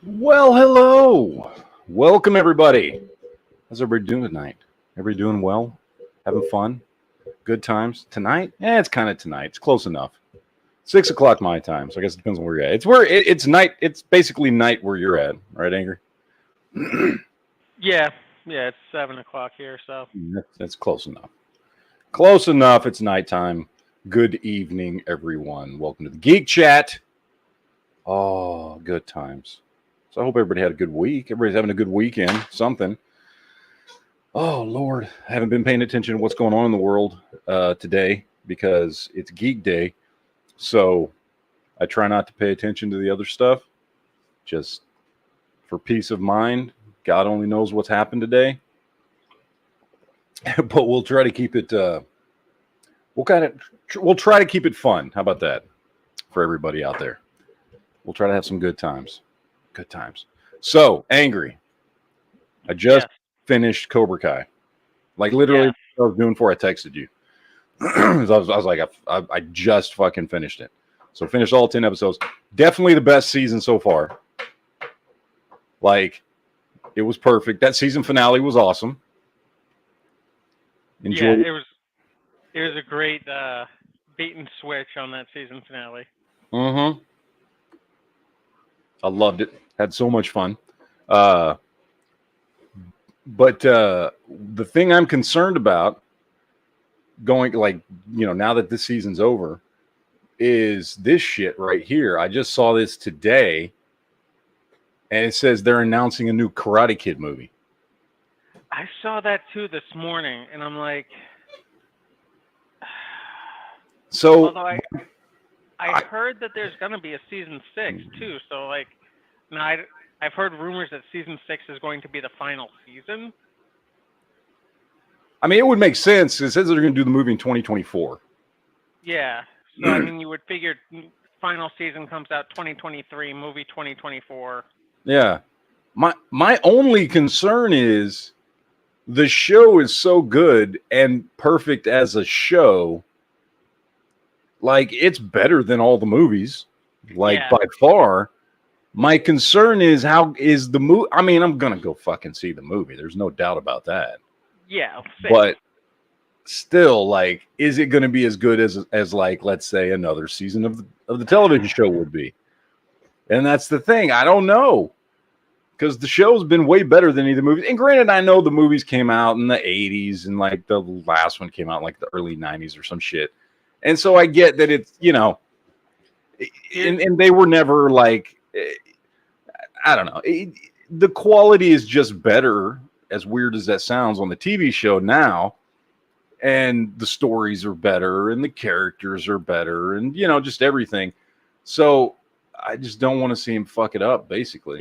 Well, hello. Welcome, everybody. How's everybody doing tonight? Everybody doing well? Having fun? Good times? Tonight? It's kind of tonight. It's close enough. 6 o'clock my time, so I guess it depends on where you're at. It's night. It's basically night where you're at, right, Angry? Yeah, yeah, it's 7 o'clock here, so That's close enough. Close enough. It's nighttime. Good evening, everyone. Welcome to the Geek Chat. Oh, good times. So I hope everybody had a good week. Everybody's having a good weekend. Something. Oh Lord, I haven't been paying attention to what's going on in the world today because it's Geek Day. So I try not to pay attention to the other stuff, just for peace of mind. God only knows what's happened today, but we'll try to keep it. We'll try to keep it fun. How about that for everybody out there? We'll try to have some good times. Good times. So angry. I just yes, finished Cobra Kai. Like literally, yes. what I was doing before I texted you. I was like, I just fucking finished it. So finished all 10 episodes. Definitely the best season so far. Like, it was perfect. That season finale was awesome. Yeah, Enjoyed. it was a great bait and switch on that season finale. Mm-hmm. I loved it. Had so much fun. Uh, but the thing I'm concerned about going, like, now that this season's over, is this shit right here. I just saw this today, and it says they're announcing a new Karate Kid movie. I saw that too this morning, and I'm like, So although I I, heard that there's gonna be a season 6 too, so like, now I've heard rumors that season 6 is going to be the final season. I mean, it would make sense. It says they're going to do the movie in 2024. Yeah, so I mean, you would figure final season comes out 2023, movie 2024. Yeah. My only concern is the show is so good and perfect as a show. Like, it's better than all the movies, like, Yeah, by far. My concern is, how is the movie? I mean, I'm gonna go fucking see the movie. There's no doubt about that. yeah, same. But still, like, is it going to be as good as like, let's say, another season of the television show would be? And that's the thing. I don't know, because the show's been way better than either movie. And granted, I know the movies came out in the 80s, and like the last one came out in like the early 90s or some shit. And so I get that it's, Here's and they were never like, I don't know. The quality is just better, as weird as that sounds, on the TV show now. And the stories are better, and the characters are better, and, just everything. So I just don't want to see him fuck it up, basically.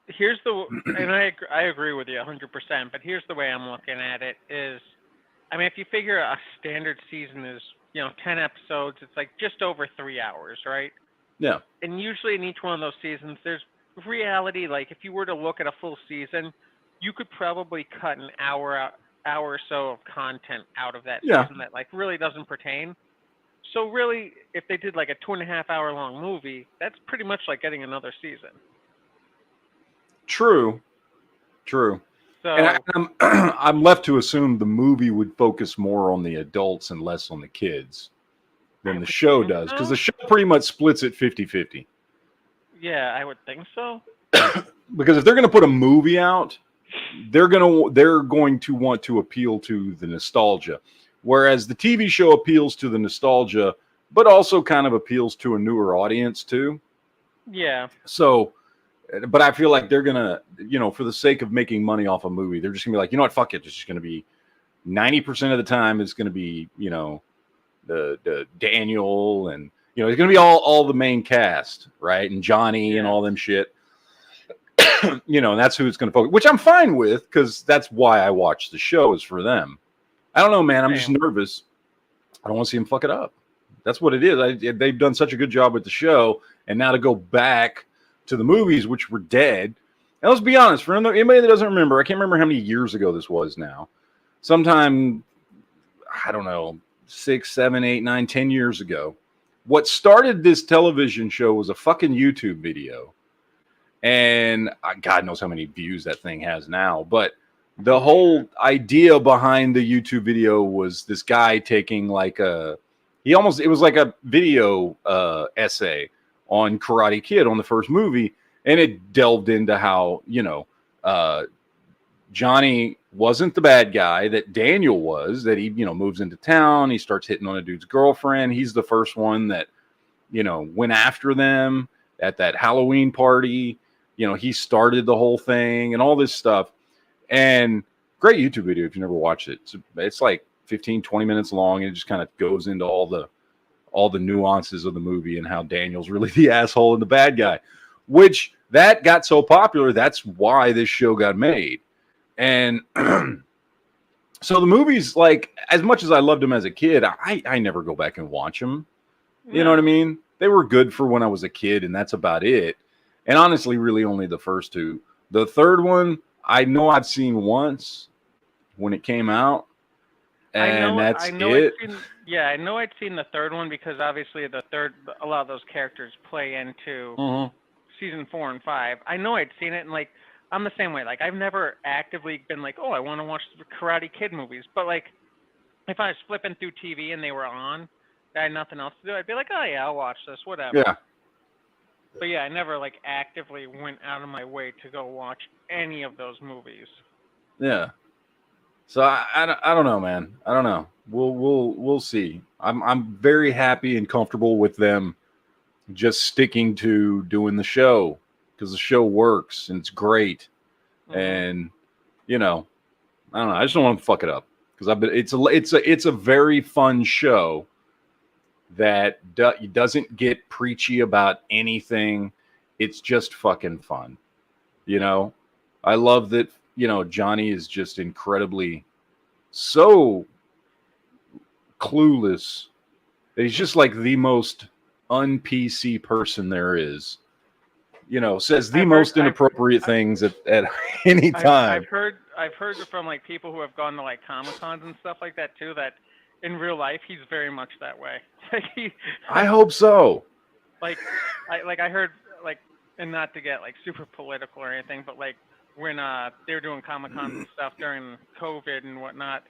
here's the and I agree with you 100%. But here's the way I'm looking at it is, I mean, if you figure a standard season is 10 episodes, it's like just over 3 hours, right? Yeah. And usually in each one of those seasons, there's reality. Like if you were to look at a full season, you could probably cut an hour or so of content out of that Yeah. season that like really doesn't pertain. So really, if they did like a 2.5 hour long movie, that's pretty much like getting another season. True. True. And So I'm I'm left to assume the movie would focus more on the adults and less on the kids I than the would show think does, because the so. show pretty much splits it 50-50. Yeah, I would think so. Because if they're going to put a movie out, they're going to want to appeal to the nostalgia, whereas the TV show appeals to the nostalgia, but also kind of appeals to a newer audience too. Yeah, So, but I feel like they're gonna, for the sake of making money off a movie, they're just gonna be like, you know what, fuck it, it's just gonna be 90% of the time it's gonna be, the Daniel, and it's gonna be all the main cast, right, and Johnny and yeah, all them shit. And that's who it's going to focus, which I'm fine with, because that's why I watch the show, is for them. I don't know, man. I'm just same. nervous. I don't want to see him fuck it up. That's what it is. They've done such a good job with the show, and now to go back to the movies, which were dead. And let's be honest, for anybody that doesn't remember, I can't remember how many years ago this was now. Sometime, I don't know, 6, 7, 8, 9, 10 years ago. What started this television show was a fucking YouTube video. And God knows how many views that thing has now. But the whole idea behind the YouTube video was this guy taking like it was like a video essay on Karate Kid on the first movie. And it delved into how, Johnny wasn't the bad guy that Daniel was, that he, moves into town. He starts hitting on a dude's girlfriend. He's the first one that, went after them at that Halloween party. He started the whole thing and all this stuff. And great YouTube video if you never watched it. It's like 15, 20 minutes long. And it just kind of goes into all the nuances of the movie and how Daniel's really the asshole and the bad guy, which that got so popular. That's why this show got made. And so the movies, like, as much as I loved them as a kid, I never go back and watch them. You know what I mean? They were good for when I was a kid, and that's about it. And honestly, really only the first two. The third one, I know I've seen once when it came out, and that's it. I know I'd seen the third one because obviously a lot of those characters play into season 4 and 5. I know I'd seen it, and like, I'm the same way. Like, I've never actively been like, oh, I want to watch the Karate Kid movies. But like, if I was flipping through TV and they were on, I had nothing else to do, I'd be like, oh yeah, I'll watch this, whatever. Yeah. But yeah, I never like actively went out of my way to go watch any of those movies. Yeah. So I don't know, man. I don't know. We'll see. I'm very happy and comfortable with them just sticking to doing the show because the show works and it's great. And I don't know. I just don't want to fuck it up because it's a very fun show that doesn't get preachy about anything. It's just fucking fun. I love that, Johnny is just incredibly so clueless that he's just like the most un-PC person there is. Says the most inappropriate things at any time. I've heard from like people who have gone to like Comic-Cons and stuff like that too, that in real life he's very much that way. I hope so. I heard, like, and not to get like super political or anything, but like when they were doing Comic-Cons and stuff during COVID and whatnot,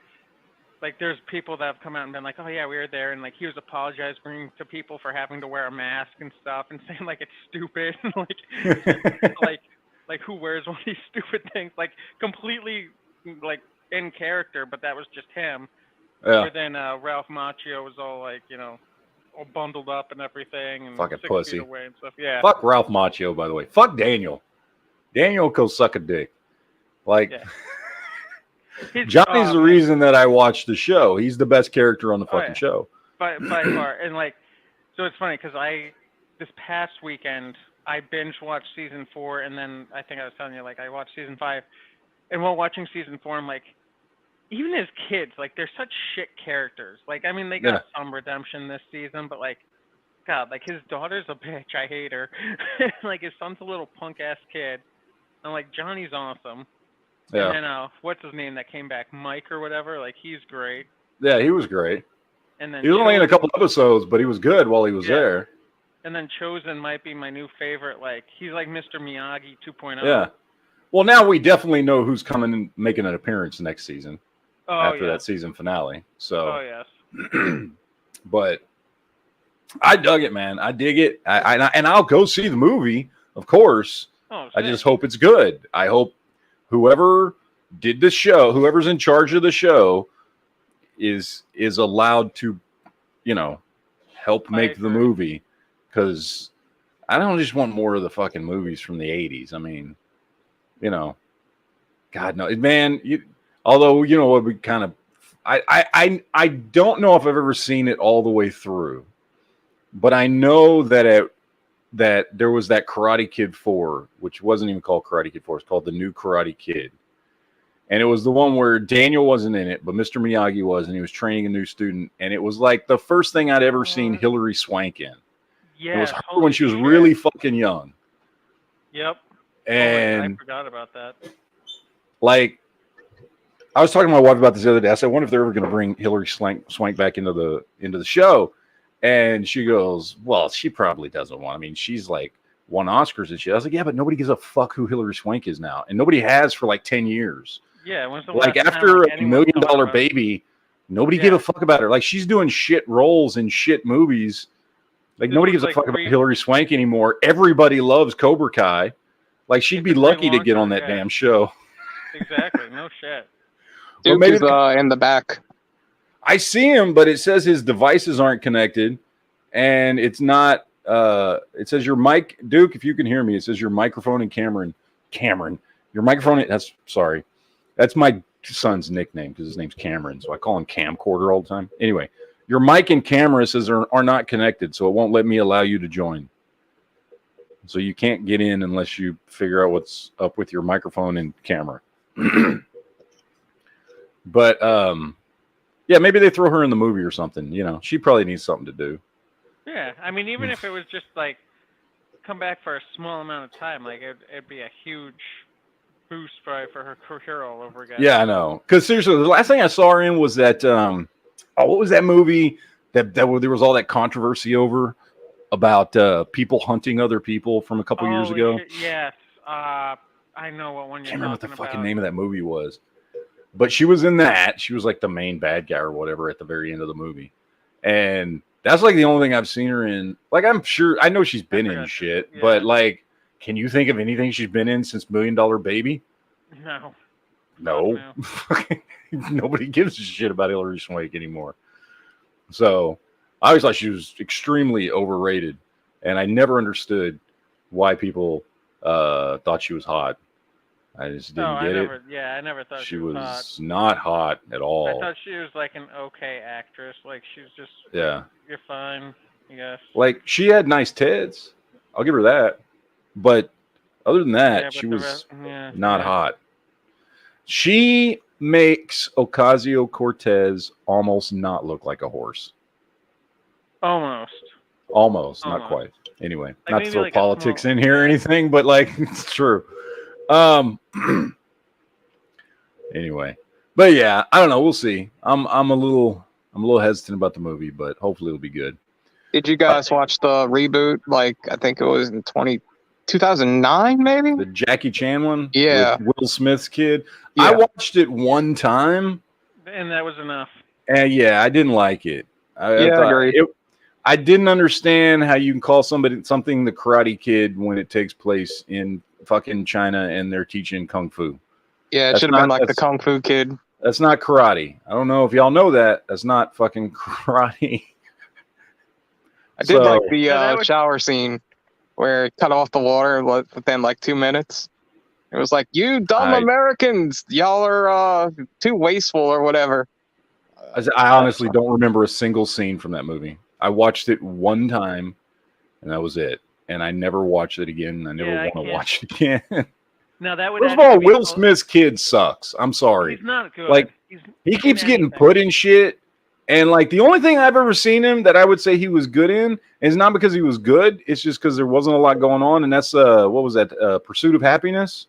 like there's people that have come out and been like, oh yeah, we were there, and like he was apologizing to people for having to wear a mask and stuff and saying like it's stupid, like who wears one of these stupid things, like completely like in character, but that was just him. Yeah. Or then Ralph Macchio was all like, all bundled up and everything, and fucking 6 pussy feet away and stuff. Yeah. Fuck Ralph Macchio, by the way. Fuck Daniel. Daniel go suck a dick. Like. Yeah. Johnny's the reason that I watched the show. He's the best character on the fucking show. By far. And like, so it's funny because this past weekend, I binge watched season 4, and then I think I was telling you, like, I watched season 5. And while watching season 4, I'm like, even as kids, like, they're such shit characters. Like, I mean, they got some redemption this season, but like, God, like, his daughter's a bitch. I hate her. Like, his son's a little punk-ass kid. I'm like, Johnny's awesome. Yeah. And then, what's his name that came back? Mike or whatever? Like, he's great. Yeah, he was great. And then he was only in a couple episodes, but he was good while he was there. And then Chosen might be my new favorite. Like, he's like Mr. Miyagi 2.0. Yeah. Well, now we definitely know who's coming and making an appearance next season after that season finale. So. Oh, yes. But I dug it, man. I dig it. And I'll go see the movie, of course. Oh, I just hope it's good. I hope whoever did the show, whoever's in charge of the show, is allowed to, help make the movie, because I don't just want more of the fucking movies from the 80s. I mean, God no, man. Although what we kind of, I don't know if I've ever seen it all the way through, but I know that that there was that Karate Kid 4, which wasn't even called Karate Kid 4. It's called The New Karate Kid. And it was the one where Daniel wasn't in it, but Mr. Miyagi was, and he was training a new student. And it was like the first thing I'd ever seen Hilary Swank in. Yeah. It was her when she was really fucking young. Yep. And I forgot about that. Like, I was talking to my wife about this the other day. I said, I wonder if they're ever going to bring Hilary Swank back into the show. And she goes, well, she probably doesn't want. I mean, she's like won Oscars and shit. I was like, yeah, but nobody gives a fuck who Hilary Swank is now, and nobody has for like 10 years. Yeah, when's the Like last time, after like, a $1 anyone million talked about it? baby, nobody gave a fuck about her. Like she's doing shit roles in shit movies. Like This nobody was, gives a like, fuck about Hilary Swank anymore. Everybody loves Cobra Kai. Like she'd be lucky to get on that damn show. Exactly. No shit. Well, Duke maybe is in the back. I see him, but it says his devices aren't connected, and it's not. It says your mic, Duke. If you can hear me, it says your microphone and Cameron. Your microphone. That's my son's nickname because his name's Cameron, so I call him Camcorder all the time. Anyway, your mic and camera says are not connected, so it won't let me allow you to join. So you can't get in unless you figure out what's up with your microphone and camera. But yeah, maybe they throw her in the movie or something. You know, she probably needs something to do. Yeah, I mean, even if it was just like come back for a small amount of time, like it'd be a huge boost for her career all over again. Yeah, I know. Because seriously, the last thing I saw her in was that what was that movie that there was all that controversy over about people hunting other people from a couple years ago? Yes, I know what one you're talking about. I can't remember what the fucking name of that movie was. But she was in that. She was like the main bad guy or whatever at the very end of the movie. And that's like the only thing I've seen her in. Like, I'm sure, I know she's been in shit, but like, can you think of anything she's been in since $1 Million Baby? No. No. Nobody gives a shit about Hilary Swank anymore. So I always thought she was extremely overrated. And I never understood why people thought she was hot. I just didn't get it. Yeah, I never thought she was not hot at all. I thought she was like an okay actress. Like she's just you're fine, I guess. Like she had nice tits. I'll give her that. But other than that, she was not hot. She makes Ocasio-Cortez almost not look like a horse. Almost, not quite. Anyway, like not to throw like politics in here or anything, but like it's true. Anyway, but yeah, I don't know. We'll see. I'm a little hesitant about the movie, but hopefully it'll be good. Did you guys watch the reboot? Like, I think it was in 2009, maybe? The Jackie Chan one? Yeah. With Will Smith's kid? Yeah. I watched it one time. And that was enough. And yeah, I didn't like it. I agree. I didn't understand how you can call something the Karate Kid when it takes place in fucking China and they're teaching Kung Fu. Yeah, it should have been like the Kung Fu Kid. That's not karate. I don't know if y'all know that. That's not fucking karate. I did like the shower scene where it cut off the water within like 2 minutes. It was like, you dumb Americans, y'all are too wasteful or whatever. I honestly don't remember a single scene from that movie. I watched it one time, and that was it. And I never watched it again. I never want to watch it again. Now that would First of all, Will Smith's kid sucks. I'm sorry. He's not good. Like he keeps getting put in shit, and like the only thing I've ever seen him that I would say he was good in is not because he was good. It's just because there wasn't a lot going on, and that's what was that? Pursuit of Happiness.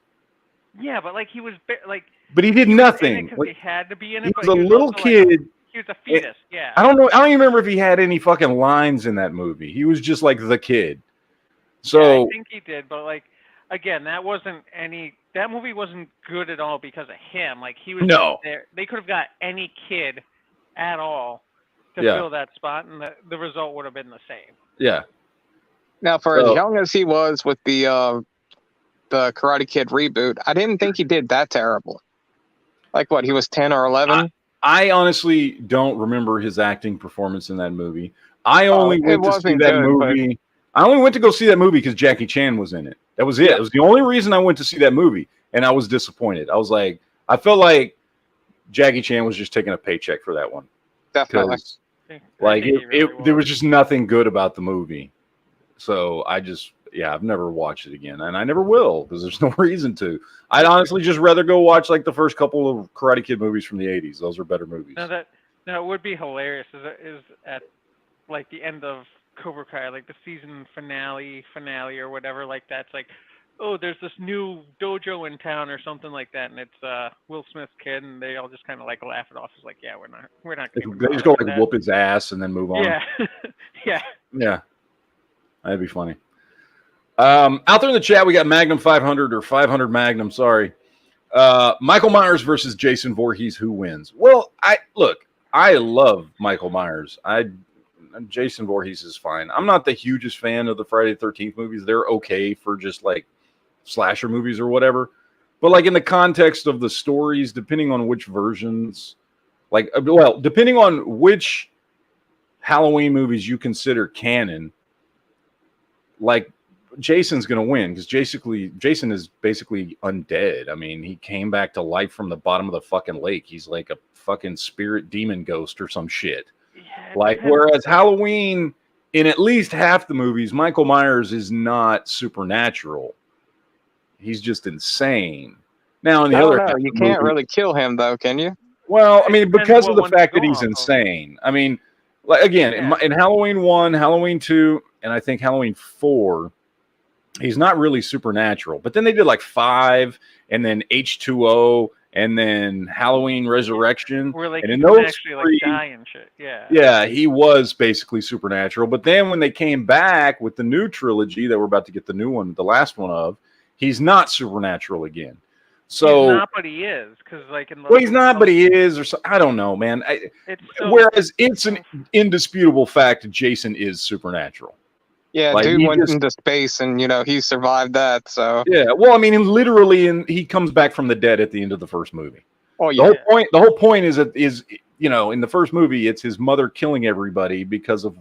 Yeah, but like he was like. But he did nothing. Because he had to be in it. He was a little kid. Like, he was a fetus. Yeah. I don't know. I don't even remember if he had any fucking lines in that movie. He was just like the kid. So yeah, I think he did, but like again, that movie wasn't good at all because of him. Like he was there. They could have got any kid at all to fill that spot, and the result would have been the same. Yeah. Now, for as young as he was with the Karate Kid reboot, I didn't think he did that terrible. Like what? He was 10 or 11. I honestly don't remember his acting performance in that movie. I only went to see that movie. I only went to go see that movie because Jackie Chan was in it. That was it. Yeah. It was the only reason I went to see that movie, and I was disappointed. I was like, I felt like Jackie Chan was just taking a paycheck for that one. Definitely. Like there was just nothing good about the movie. So I've never watched it again, and I never will because there's no reason to. I'd honestly just rather go watch like the first couple of Karate Kid movies from the '80s. Those are better movies. Now it would be hilarious is at like the end of Cobra Kai, like the season finale or whatever like that. It's like, oh, there's this new dojo in town or something like that, and it's Will Smith's kid, and they all just kind of like laugh it off. It's like, yeah, we're not. They just go like whoop his ass and then move on. Yeah, yeah. Yeah, that'd be funny. Out there in the chat, we got Magnum 500 or 500 Magnum. Sorry, Michael Myers versus Jason Voorhees. Who wins? Well, I love Michael Myers. Jason Voorhees is fine. I'm not the hugest fan of the Friday the 13th movies. They're okay for just like slasher movies or whatever. But like in the context of the stories, depending on which versions, depending on which Halloween movies you consider canon, like Jason's going to win because Jason is basically undead. I mean, he came back to life from the bottom of the fucking lake. He's like a fucking spirit demon ghost or some shit. Yeah, whereas Halloween, in at least half the movies, Michael Myers is not supernatural. He's just insane. Now, on the other hand, you can't really kill him, though, can you? Well, I mean, because of the fact that he's insane. I mean, like again, in Halloween 1, Halloween 2, and I think Halloween 4, he's not really supernatural. But then they did like 5, and then H2O, and then Halloween Resurrection. Where like and in those actually like die and shit. Yeah. Yeah, he was basically supernatural. But then when they came back with the new trilogy that we're about to get the new one, the last one of, he's not supernatural again. So he's not, but he is, because like in the he's not, but he is, or so, I don't know, man. Whereas it's an indisputable fact, Jason is supernatural. Yeah, like, dude went into space, and he survived that. So yeah, well, I mean, literally, he comes back from the dead at the end of the first movie. Oh yeah. The whole point is in the first movie, it's his mother killing everybody because of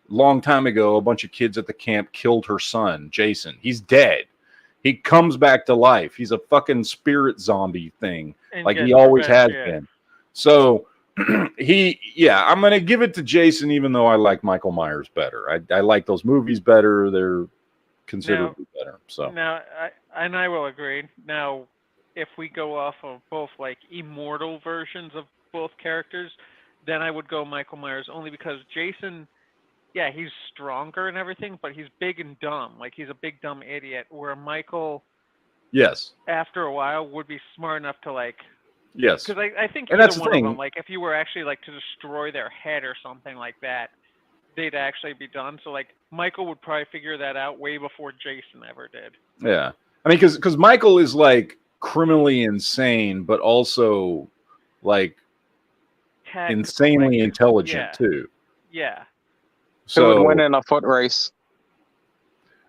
long time ago a bunch of kids at the camp killed her son, Jason. He's dead. He comes back to life. He's a fucking spirit zombie thing, like he always has been. So I'm going to give it to Jason, even though I like Michael Myers better. I like those movies better. They're considerably better. So now, I will agree. Now, if we go off of both like immortal versions of both characters, then I would go Michael Myers, only because Jason. Yeah, he's stronger and everything, but he's big and dumb. Like, he's a big, dumb idiot, where Michael, yes, after a while, would be smart enough to, like... Yes. Because I think either one of them, like, if you were actually, like, to destroy their head or something like that, they'd actually be done. So, like, Michael would probably figure that out way before Jason ever did. Yeah. I mean, because Michael is, like, criminally insane, but also, like, insanely intelligent, too. Yeah. So, who would win in a foot race?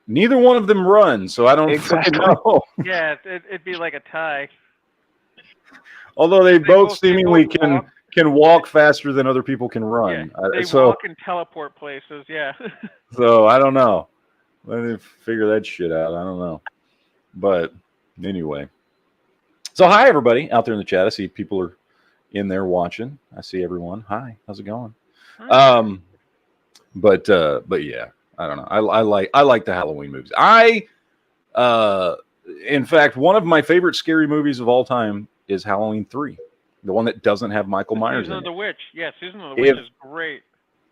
Neither one of them run, so I don't fucking know. Yeah, it'd be like a tie. Although they both seemingly can walk faster than other people can run. Yeah, they walk and teleport places, yeah. So I don't know. Let me figure that shit out. I don't know. But anyway. So hi everybody out there in the chat. I see people are in there watching. I see everyone. Hi, how's it going? Hi. But yeah, I don't know. I like the Halloween movies. In fact, one of my favorite scary movies of all time is Halloween 3, the one that doesn't have Michael Myers in it. Season of the Witch. Yeah, Season of the Witch is great.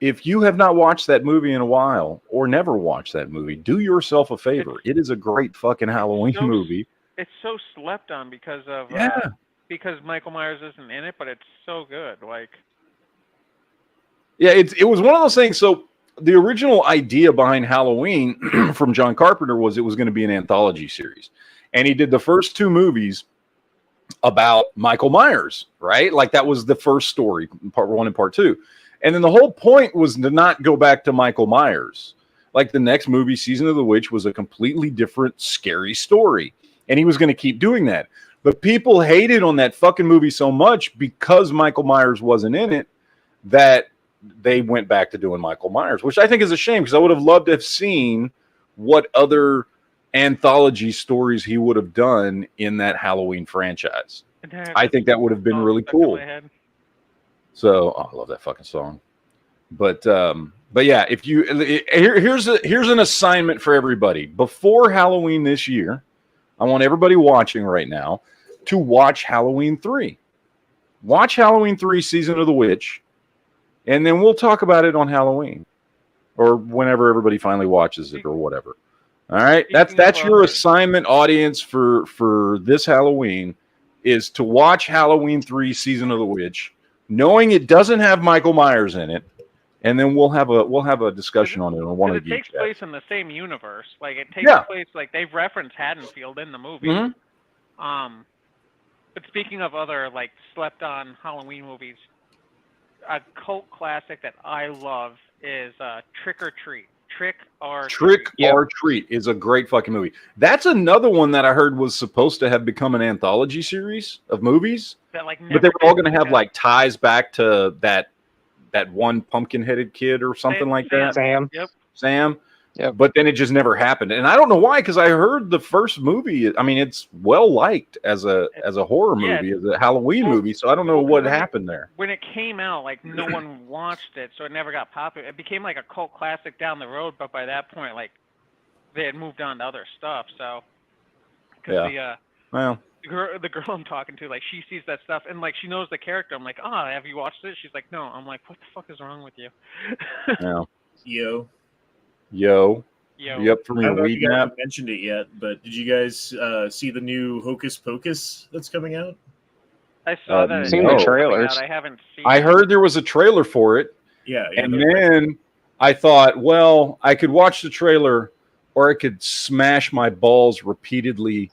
If you have not watched that movie in a while, or never watched that movie, do yourself a favor. It is a great fucking Halloween movie. It's so slept on because of because Michael Myers isn't in it, but it's so good. Like, yeah, it was one of those things. So the original idea behind Halloween from John Carpenter was it was going to be an anthology series. And he did the first 2 movies about Michael Myers, right? Like that was the first story, part 1 and part 2. And then the whole point was to not go back to Michael Myers. Like the next movie, Season of the Witch, was a completely different, scary story. And he was going to keep doing that. But people hated on that fucking movie so much because Michael Myers wasn't in it that they went back to doing Michael Myers, which I think is a shame because I would have loved to have seen what other anthology stories he would have done in that Halloween franchise. I think that would have been really cool. So I love that fucking song. But yeah, if you here's an assignment for everybody. Before Halloween this year, I want everybody watching right now to watch Halloween 3. Watch Halloween 3 Season of the Witch. And then we'll talk about it on Halloween or whenever everybody finally watches it or whatever. All right. That's your assignment, audience, for this Halloween, is to watch Halloween 3 Season of the Witch, knowing it doesn't have Michael Myers in it, and then we'll have a discussion on it on one of Because the it Geek takes chats. place in the same universe. Like it takes place like they've referenced Haddonfield in the movie. Mm-hmm. But speaking of other like slept on Halloween movies, a cult classic that I love is Trick or Treat. Trick or Treat is a great fucking movie. That's another one that I heard was supposed to have become an anthology series of movies, that like but they were all going to have like ties back to that one pumpkin-headed kid or something like that. Sam. Yep. But then it just never happened, and I don't know why. Because I heard the first movie. I mean, it's well liked as a horror movie, as a Halloween movie. So I don't know what happened there. When it came out, like no one watched it, so it never got popular. It became like a cult classic down the road, but by that point, like they had moved on to other stuff. So because the girl I'm talking to, like she sees that stuff and like she knows the character. I'm like, have you watched it? She's like, no. I'm like, what the fuck is wrong with you? Yo. You up for me? I don't know if you guys haven't mentioned it yet, but did you guys see the new Hocus Pocus that's coming out? I saw that. I've seen the trailers. I haven't seen. I heard there was a trailer for it. Yeah. And then I thought, well, I could watch the trailer, or I could smash my balls repeatedly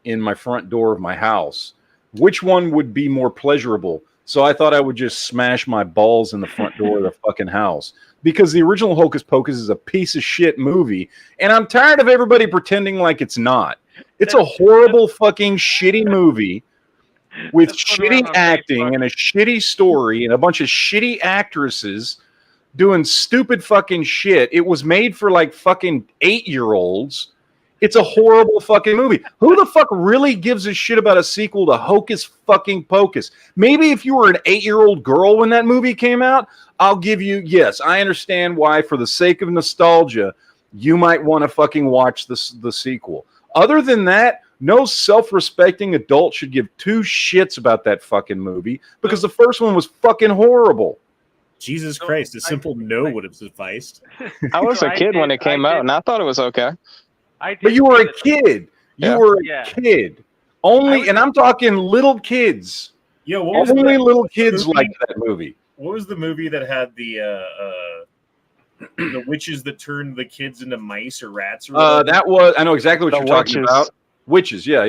in my front door of my house. Which one would be more pleasurable? So I thought I would just smash my balls in the front door of the fucking house. Because the original Hocus Pocus is a piece of shit movie, and I'm tired of everybody pretending like it's not. It's a horrible fucking shitty movie with shitty acting and a shitty story and a bunch of shitty actresses doing stupid fucking shit. It was made for like fucking 8-year-olds. It's a horrible fucking movie. Who the fuck really gives a shit about a sequel to Hocus fucking Pocus? Maybe if you were an 8-year-old girl when that movie came out, I'll give you, yes, I understand why, for the sake of nostalgia, you might want to fucking watch the sequel. Other than that, no self-respecting adult should give two shits about that fucking movie because the first one was fucking horrible. Jesus Christ, a simple no would have sufficed. I was a kid when it came out, and I thought it was okay. But you were a kid. You were a kid. Only, and I'm talking little kids. Yeah, what was only little kids liked that movie. What was the movie that had the witches that turned the kids into mice or rats? Or that was, I know exactly what you're talking about. Witches, yeah.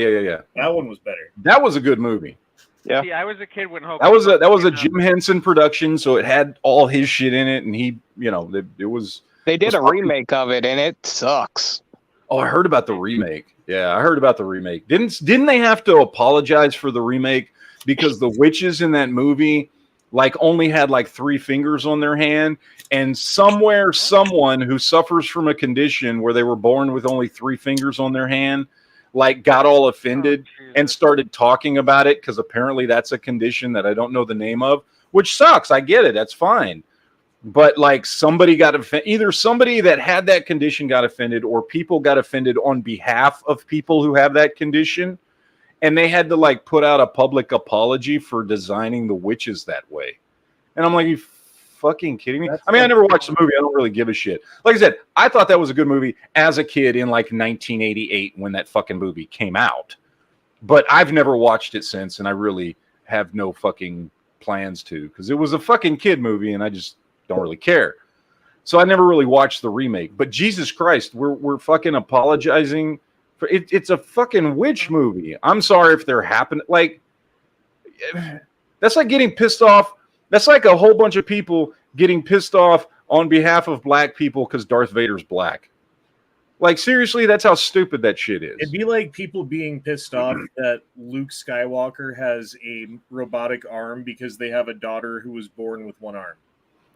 That one was better. That was a good movie. Yeah. See, I was a kid when that was a Jim Henson production, so it had all his shit in it, and he, it was. They did a remake of it, and it sucks. Oh, I heard about the remake. Yeah, I heard about the remake. Didn't they have to apologize for the remake because the witches in that movie like only had like 3 fingers on their hand, and someone who suffers from a condition where they were born with only 3 fingers on their hand like got all offended and started talking about it because apparently that's a condition that I don't know the name of, which sucks. I get it. That's fine. But like somebody got offended, either somebody that had that condition got offended or people got offended on behalf of people who have that condition. And they had to like put out a public apology for designing the witches that way. And I'm like, you fucking kidding me? I mean, I never watched the movie. I don't really give a shit. Like I said, I thought that was a good movie as a kid in like 1988 when that fucking movie came out. But I've never watched it since, and I really have no fucking plans to because it was a fucking kid movie, and I just don't really care. So I never really watched the remake. But Jesus Christ, we're fucking apologizing for it. It's a fucking witch movie. I'm sorry if they're happening. Like that's like getting pissed off. That's like a whole bunch of people getting pissed off on behalf of black people because Darth Vader's black. Like, seriously, that's how stupid that shit is. It'd be like people being pissed off that Luke Skywalker has a robotic arm because they have a daughter who was born with one arm.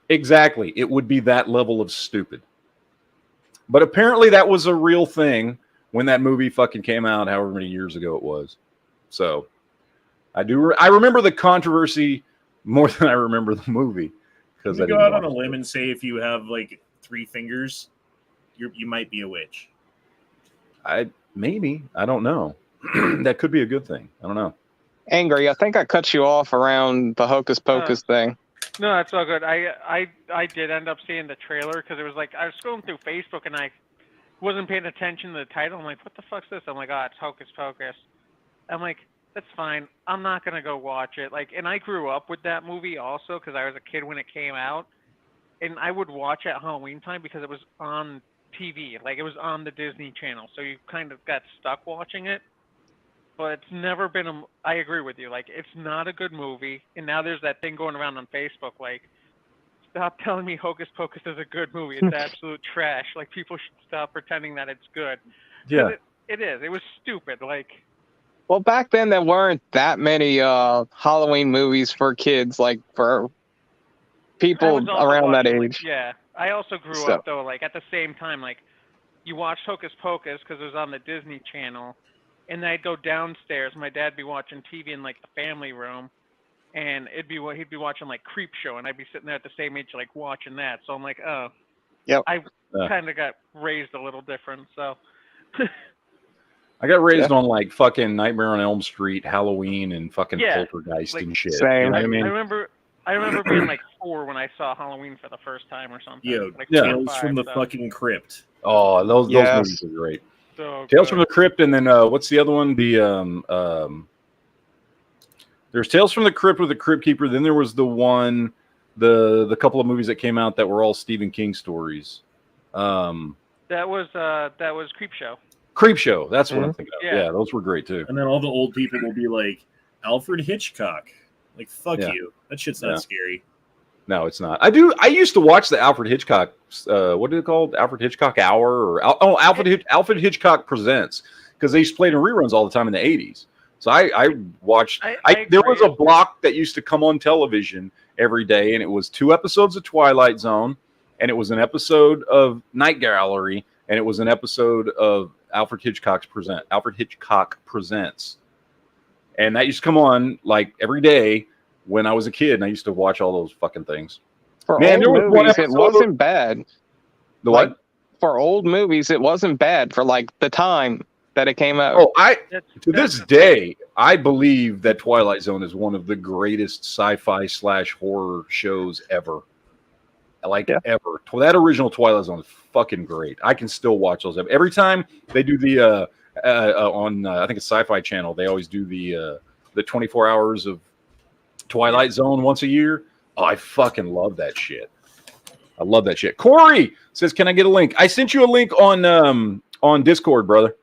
Exactly. It would be that level of stupid. But apparently that was a real thing when that movie fucking came out, however many years ago it was. So, I remember the controversy more than I remember the movie. Because I go out on a limb and say if you have like 3 fingers, you might be a witch. Maybe. I don't know. That could be a good thing. I don't know. Angry, I think I cut you off around the Hocus Pocus thing. No, that's all good. I did end up seeing the trailer because it was like I was scrolling through Facebook and I wasn't paying attention to the title. I'm like, what the fuck's this? I'm like, it's Hocus Pocus. I'm like, that's fine. I'm not gonna go watch it. Like, and I grew up with that movie also because I was a kid when it came out. and I would watch at Halloween time because it was on TV, like it was on the Disney Channel, so you kind of got stuck watching it. But it's never been a. I agree with you. Like it's not a good movie, and now there's that thing going around on Facebook. Like, stop telling me Hocus Pocus is a good movie. It's absolute trash. Like people should stop pretending that it's good. Yeah, it is. It was stupid. Like. Well, back then there weren't that many Halloween movies for kids, like for people around that age. Like, yeah, I also grew up though. Like at the same time, like you watched Hocus Pocus because it was on the Disney Channel. And then I'd go downstairs. My dad'd be watching TV in like the family room, and he'd be watching like Creep Show, and I'd be sitting there at the same age like watching that. So I'm like, oh, yep. I kind of got raised a little different. So I got raised on like fucking Nightmare on Elm Street, Halloween, and fucking Poltergeist like, and shit. Same. You know what I mean? I remember being like 4 when I saw Halloween for the first time or something. Yo, like Tales from the fucking Crypt. Oh, those movies are great. So Tales from the Crypt, and then what's the other one? There's Tales from the Crypt with the Crypt Keeper. Then there was the one, the couple of movies that came out that were all Stephen King stories. That was Creep Show. Creep Show. That's what I'm thinking of. Yeah, those were great too. And then all the old people will be like, Alfred Hitchcock. Like, fuck you. That shit's not scary. No, it's not. I used to watch the Alfred Hitchcock. What is it called? Alfred Hitchcock Hour or Alfred Hitchcock Presents, because they used to play it in reruns all the time in the 80s. So I watched. There was a block that used to come on television every day, and it was 2 episodes of Twilight Zone, and it was an episode of Night Gallery, and it was an episode of Alfred Hitchcock Presents, and that used to come on like every day. When I was a kid, and I used to watch all those fucking things. For old movies, it wasn't bad. The what? For old movies, it wasn't bad for like the time that it came out. Oh, to this day, I believe that Twilight Zone is one of the greatest sci-fi / horror shows ever. Ever. That original Twilight Zone is fucking great. I can still watch those every time they do the on I think it's Sci-Fi Channel. They always do the 24 hours of Twilight Zone once a year. Oh, I fucking love that shit. I love that shit. Corey says, "Can I get a link?" I sent you a link on Discord, brother.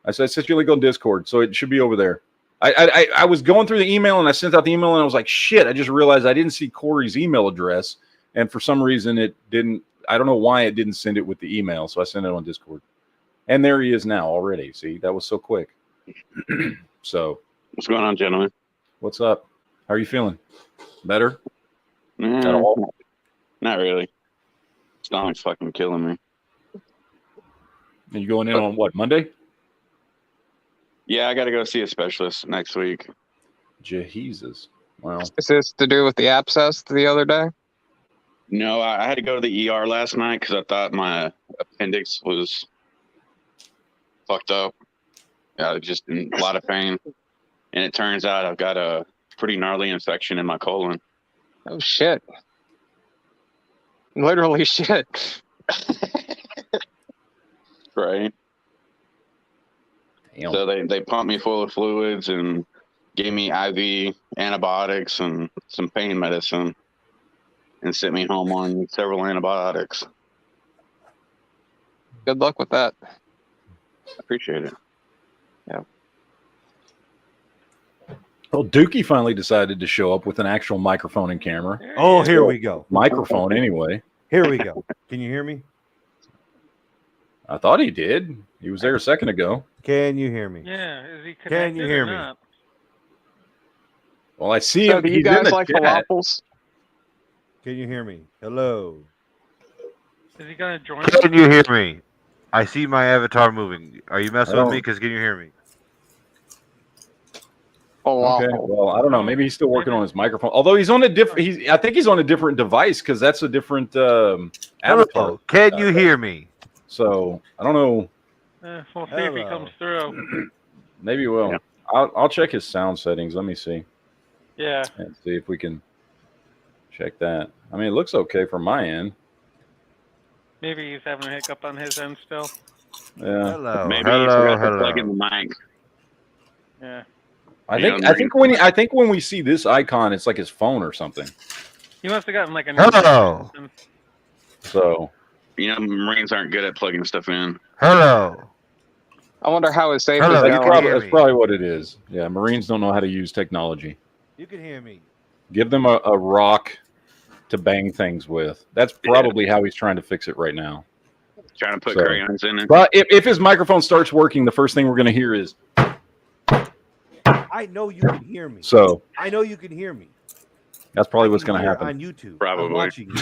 I sent you a link on Discord, so it should be over there. I was going through the email and I sent out the email and I was like, shit! I just realized I didn't see Corey's email address, and for some reason it didn't. I don't know why it didn't send it with the email, so I sent it on Discord, and there he is now already. See, that was so quick. So, what's going on, gentlemen? What's up? How are you feeling? Better? At all? Not really. Stomach's fucking killing me. And you going in on what, Monday? Yeah, I got to go see a specialist next week. Jesus. Wow. Is this to do with the abscess the other day? No, I had to go to the ER last night because I thought my appendix was fucked up. I was just in a lot of pain. And it turns out I've got a pretty gnarly infection in my colon. Oh, shit. Literally shit. Right. Damn. So they pumped me full of fluids and gave me IV antibiotics and some pain medicine and sent me home on several antibiotics. Good luck with that. Appreciate it. Yeah. Well, Dookie finally decided to show up with an actual microphone and camera. Oh, here we go. Microphone, anyway. Here we go. Can you hear me? I thought he did. He was there a second ago. Can you hear me? Yeah. Is he connected? Can you hear me? Not? Well, I see So him. do you guys like falafels? Can you hear me? Hello. Is he gonna join? Can you hear me? I see my avatar moving. Are you messing with me? Because can you hear me? Okay. Well, I don't know. Maybe he's still working on his microphone. Although he's on a different. I think he's on a different device because that's a different avatar. Hello. Can you hear me? So I don't know. We'll see if he comes through. Maybe he will. Yeah. I'll check his sound settings. Let me see. Yeah. And see if we can check that. I mean, it looks okay from my end. Maybe he's having a hiccup on his end still. Yeah. Hello. Maybe he's got to plug in the mic. Yeah. I think when we see this icon, it's like his phone or something. He must have gotten like a new Hello. system. So Marines aren't good at plugging stuff in. Hello. I wonder how his safe Hello, is you going. probably- that's probably what it is. Yeah, Marines don't know how to use technology. You can hear me. Give them a rock to bang things with. That's probably how he's trying to fix it right now. Trying to put So- crayons in it. But if his microphone starts working, the first thing we're going to hear is I know you can hear me. so. I know you can hear me. That's probably I what's can going to hear happen. on YouTube. Probably. I'm watching you.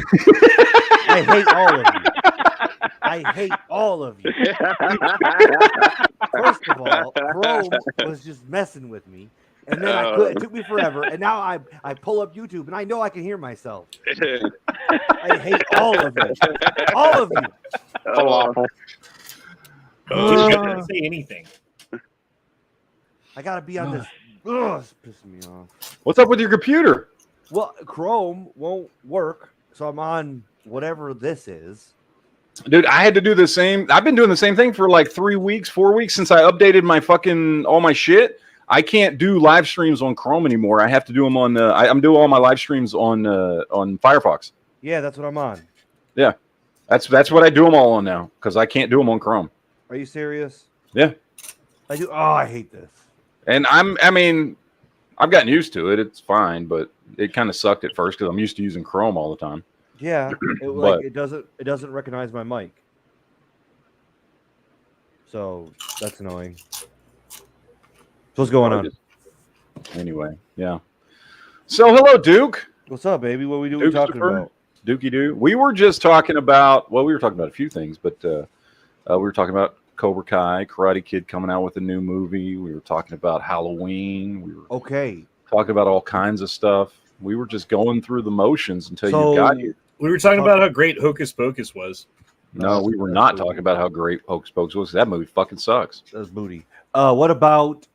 I hate all of you. I hate all of you. First of all, Chrome was just messing with me, and then it took me forever, and now I pull up YouTube and I know I can hear myself. I hate all of you. All of you. Awful. You can't say anything. I gotta be on this. Ugh, it's pissing me off. What's up with your computer? Well, Chrome won't work, so I'm on whatever this is. Dude, I had to do the same. I've been doing the same thing for like 3 weeks, 4 weeks since I updated my fucking all my shit. I can't do live streams on Chrome anymore. I have to do them on. I'm doing all my live streams on Firefox. Yeah, that's what I'm on. Yeah, that's what I do them all on now because I can't do them on Chrome. Are you serious? Yeah. I do. Oh, I hate this. And I've gotten used to it. It's fine, but it kind of sucked at first because I'm used to using Chrome all the time. Yeah, it doesn't recognize my mic. So that's annoying. So what's going on? Anyway, yeah. So hello, Duke. What's up, baby? What we talking about? Dookie Doo. We were just talking about. Well, we were talking about a few things, but we were talking about Cobra Kai, Karate Kid coming out with a new movie. We were talking about Halloween. We were talking about all kinds of stuff. We were just going through the motions until you got here. We were talking about how great Hocus Pocus was. No, we were not talking about how great Hocus Pocus was. That movie fucking sucks. That's booty. What about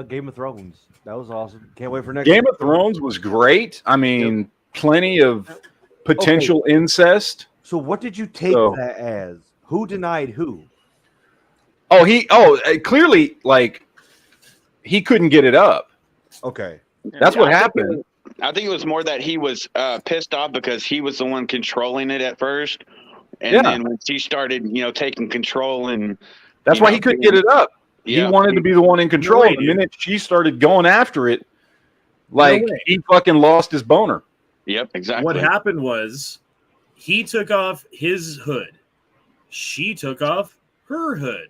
Game of Thrones? That was awesome. Can't wait for next Game of Thrones was great. I mean, plenty of potential incest. So what did you take that as? Who denied who? Clearly, like, he couldn't get it up. Okay. That's what happened. I think it was more that he was pissed off because he was the one controlling it at first. And then when she started, taking control and that's why he couldn't get it up. Yeah, he wanted to be the one in control. The minute she started going after it, he fucking lost his boner. Yep, exactly. What happened was he took off his hood. She took off her hood.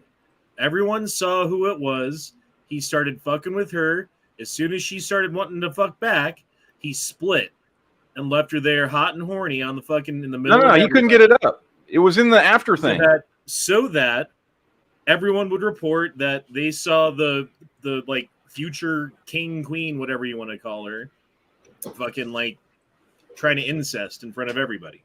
Everyone saw who it was. He started fucking with her. As soon as she started wanting to fuck back, he split and left her there hot and horny on the fucking in the middle. No, he couldn't get it up. It was in the after thing. So that everyone would report that they saw the like future king, queen, whatever you want to call her, fucking like trying to incest in front of everybody.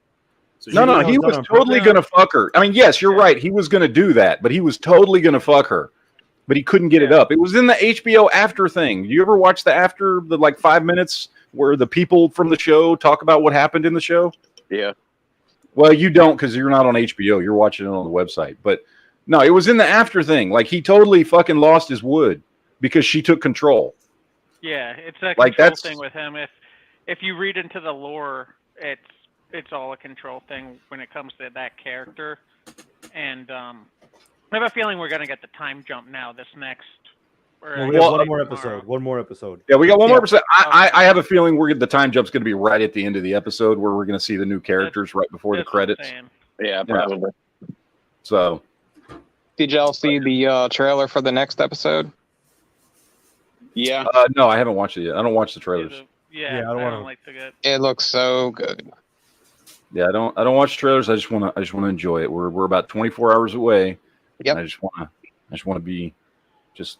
So no, he was totally going to fuck her. I mean, yes, you're right. He was going to do that, but he was totally going to fuck her. But he couldn't get it up. It was in the HBO after thing. You ever watch the after, the like 5 minutes where the people from the show talk about what happened in the show? Yeah. Well, you don't because you're not on HBO. You're watching it on the website. But no, it was in the after thing. Like he totally fucking lost his wood because she took control. Yeah, it's a like control thing with him. If you read into the lore, it's all a control thing when it comes to that character. And I have a feeling we're going to get the time jump now this next. We have one more episode. One more episode. Yeah, we got one more episode. I have a feeling the time jump's going to be right at the end of the episode where we're going to see the new characters right before the credits. Yeah, probably. So, did y'all see the trailer for the next episode? Yeah. No, I haven't watched it yet. I don't watch the trailers. I don't like to get. It looks so good. Yeah, I don't watch trailers. I just want to enjoy it. We're about 24 hours away. Yep. I just want to be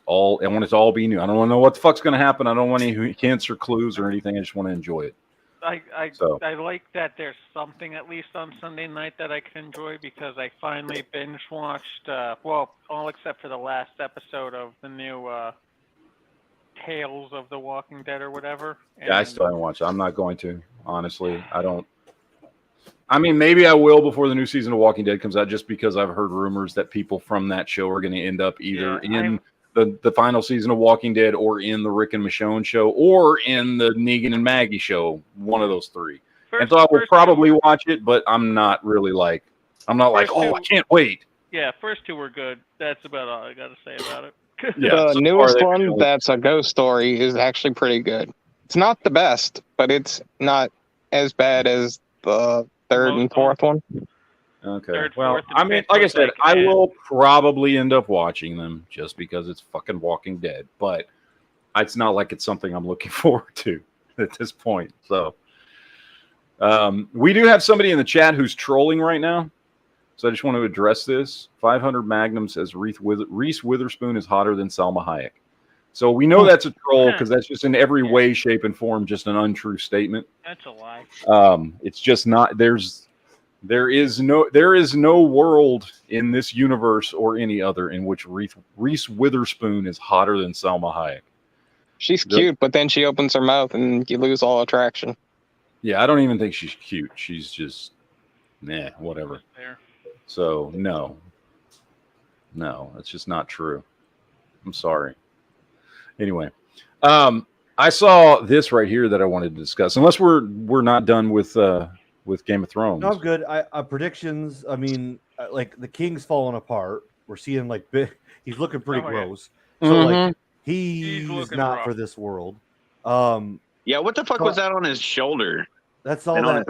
I want it to all be new. I don't want to know what the fuck's going to happen. I don't want any hints or clues or anything. I just want to enjoy it. I like that there's something at least on Sunday night that I can enjoy because I finally binge watched all except for the last episode of the new Tales of the Walking Dead or whatever. Yeah, I still haven't watched it. I'm not going to. Honestly, I don't. I mean, maybe I will before the new season of Walking Dead comes out, just because I've heard rumors that people from that show are going to end up either in the final season of Walking Dead or in the Rick and Michonne show or in the Negan and Maggie show, one of those three. and so I will probably watch it, but I'm not really like, oh, I can't wait. Yeah, first two were good. That's about all I got to say about it. Yeah, the newest one, that's a ghost story, is actually pretty good. It's not the best, but it's not as bad as the third and fourth one. Okay. Third, well, fourth, I mean, like I said, I will probably end up watching them just because it's fucking Walking Dead, but it's not like it's something I'm looking forward to at this point. So, we do have somebody in the chat who's trolling right now. So I just want to address this. 500 Magnum says Reese Witherspoon is hotter than Salma Hayek. So we know that's a troll because that's just in every way, shape, and form just an untrue statement. That's a lie. It's just not. There is no world in this universe or any other in which Reese Witherspoon is hotter than Salma Hayek. She's cute, but then she opens her mouth and you lose all attraction. Yeah, I don't even think she's cute. She's just, whatever. So no, that's just not true. I'm sorry. Anyway, I saw this right here that I wanted to discuss. Unless we're not done with Game of Thrones. No, I'm good. Predictions. I mean, like the King's falling apart. We're seeing like he's looking pretty gross. So like he's not rough for this world. Yeah, what the fuck was that on his shoulder? That's all that.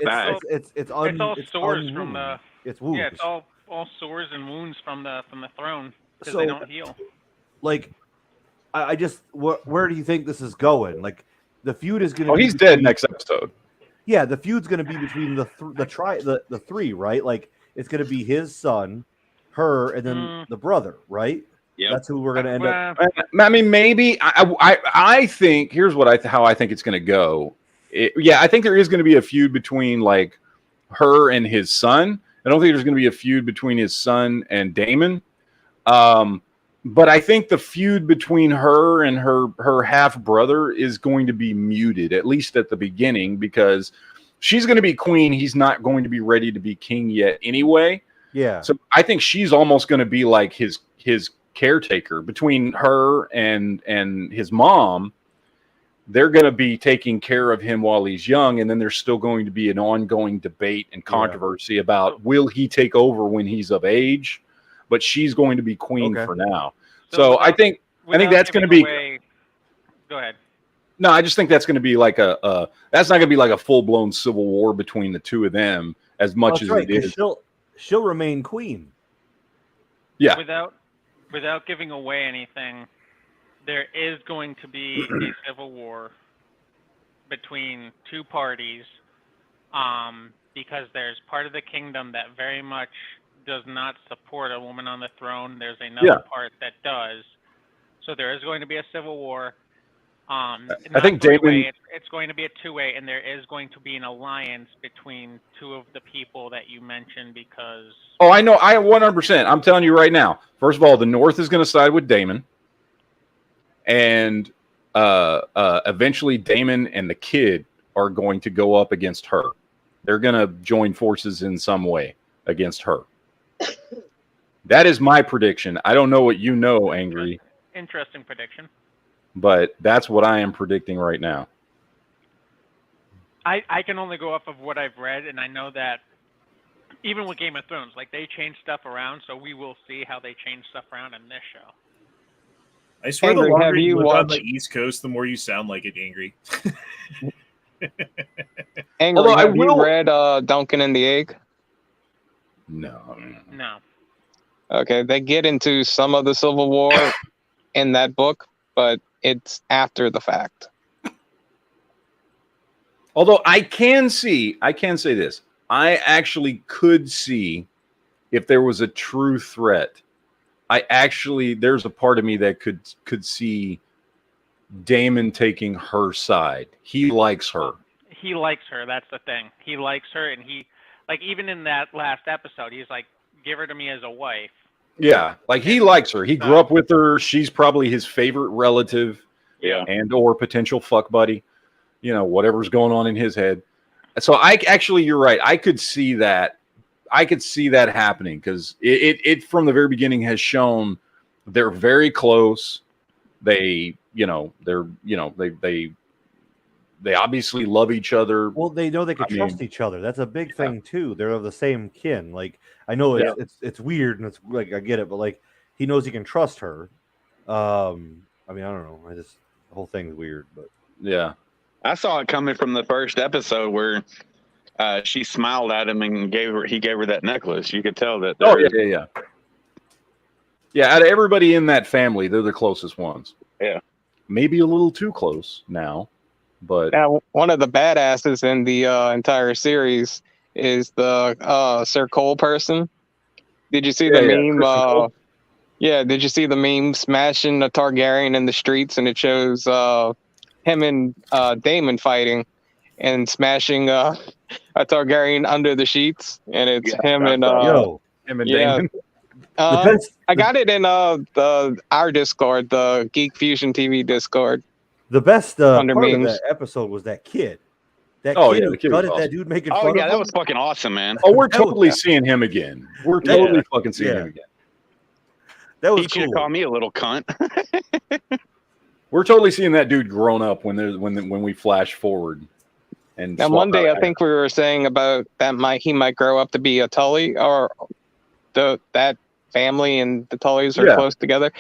It's all sores from the. It's wounds. Yeah, it's all sores and wounds from the throne because they don't heal. Like, I just where do you think this is going? Like, the feud is going to. Oh, he's dead next episode. Yeah, the feud's going to be between the three, right? Like, it's going to be his son, her, and then the brother, right? Yeah, that's who we're going to end up. I mean, maybe I think here's how I think it's going to go. I think there is going to be a feud between like her and his son. I don't think there's going to be a feud between his son and Daemon. But I think the feud between her and her half brother is going to be muted, at least at the beginning, because she's going to be queen. He's not going to be ready to be king yet anyway. Yeah. So I think she's almost going to be like his caretaker. Between her and his mom, they're going to be taking care of him while he's young, and then there's still going to be an ongoing debate and controversy about will he take over when he's of age. But she's going to be queen for now. So I think that's going to be. Go ahead. No, I just think that's going to be like that's not going to be like a full blown civil war between the two of them as much as it is. She'll remain queen. Yeah. Without giving away anything, there is going to be a civil war between two parties, because there's part of the kingdom that very much does not support a woman on the throne. There's another part that does. So there is going to be a civil war. I think Daemon. It's going to be a two-way, and there is going to be an alliance between two of the people that you mentioned because. Oh, I know. I 100%. I'm telling you right now. First of all, the North is going to side with Daemon, and eventually Daemon and the kid are going to go up against her. They're going to join forces in some way against her. That is my prediction. I don't know what you know, Angry. Interesting prediction. But that's what I am predicting right now. I can only go off of what I've read, and I know that even with Game of Thrones, like they change stuff around, so we will see how they change stuff around in this show. I swear, the longer you live on the East Coast, the more you sound like it, Angry. Angry, have you read Duncan and the Egg? No. Okay, they get into some of the Civil War in that book, but it's after the fact. Although I can say this. I actually could see if there was a true threat. There's a part of me that could see Daemon taking her side. He likes her. He likes her. That's the thing. He likes her, and he, like, even in that last episode, he's like, give her to me as a wife. Yeah, like he likes her. He grew up with her. She's probably his favorite relative, and or potential fuck buddy. You know, whatever's going on in his head. So you're right. I could see that. I could see that happening because it from the very beginning has shown they're very close. They they obviously love each other. Well, they know they can trust each other. That's a big thing too. They're of the same kin. Like I know it's weird and it's like I get it, but like he knows he can trust her. I mean, I don't know. The whole thing's weird, but yeah. I saw it coming from the first episode where she smiled at him and he gave her that necklace. You could tell that. Yeah. Out of everybody in that family, they're the closest ones. Yeah. Maybe a little too close now, but now one of the badasses in the entire series is the Sir Cole person. Did you see the meme? Did you see the meme smashing a Targaryen in the streets, and it shows him and Daemon fighting and smashing a Targaryen under the sheets, and it's him and Daemon. I got it in our Discord, the Geek Fusion TV Discord. The best part of that episode was that kid. That kid who gutted that dude making fun of him. that was fucking awesome, man. Oh, we're totally seeing him again. We're totally fucking seeing him again. That was he should call me a little cunt. We're totally seeing that dude grown up when we flash forward. And one day, I think we were saying about that he might grow up to be a Tully, or that family and the Tullys are close together.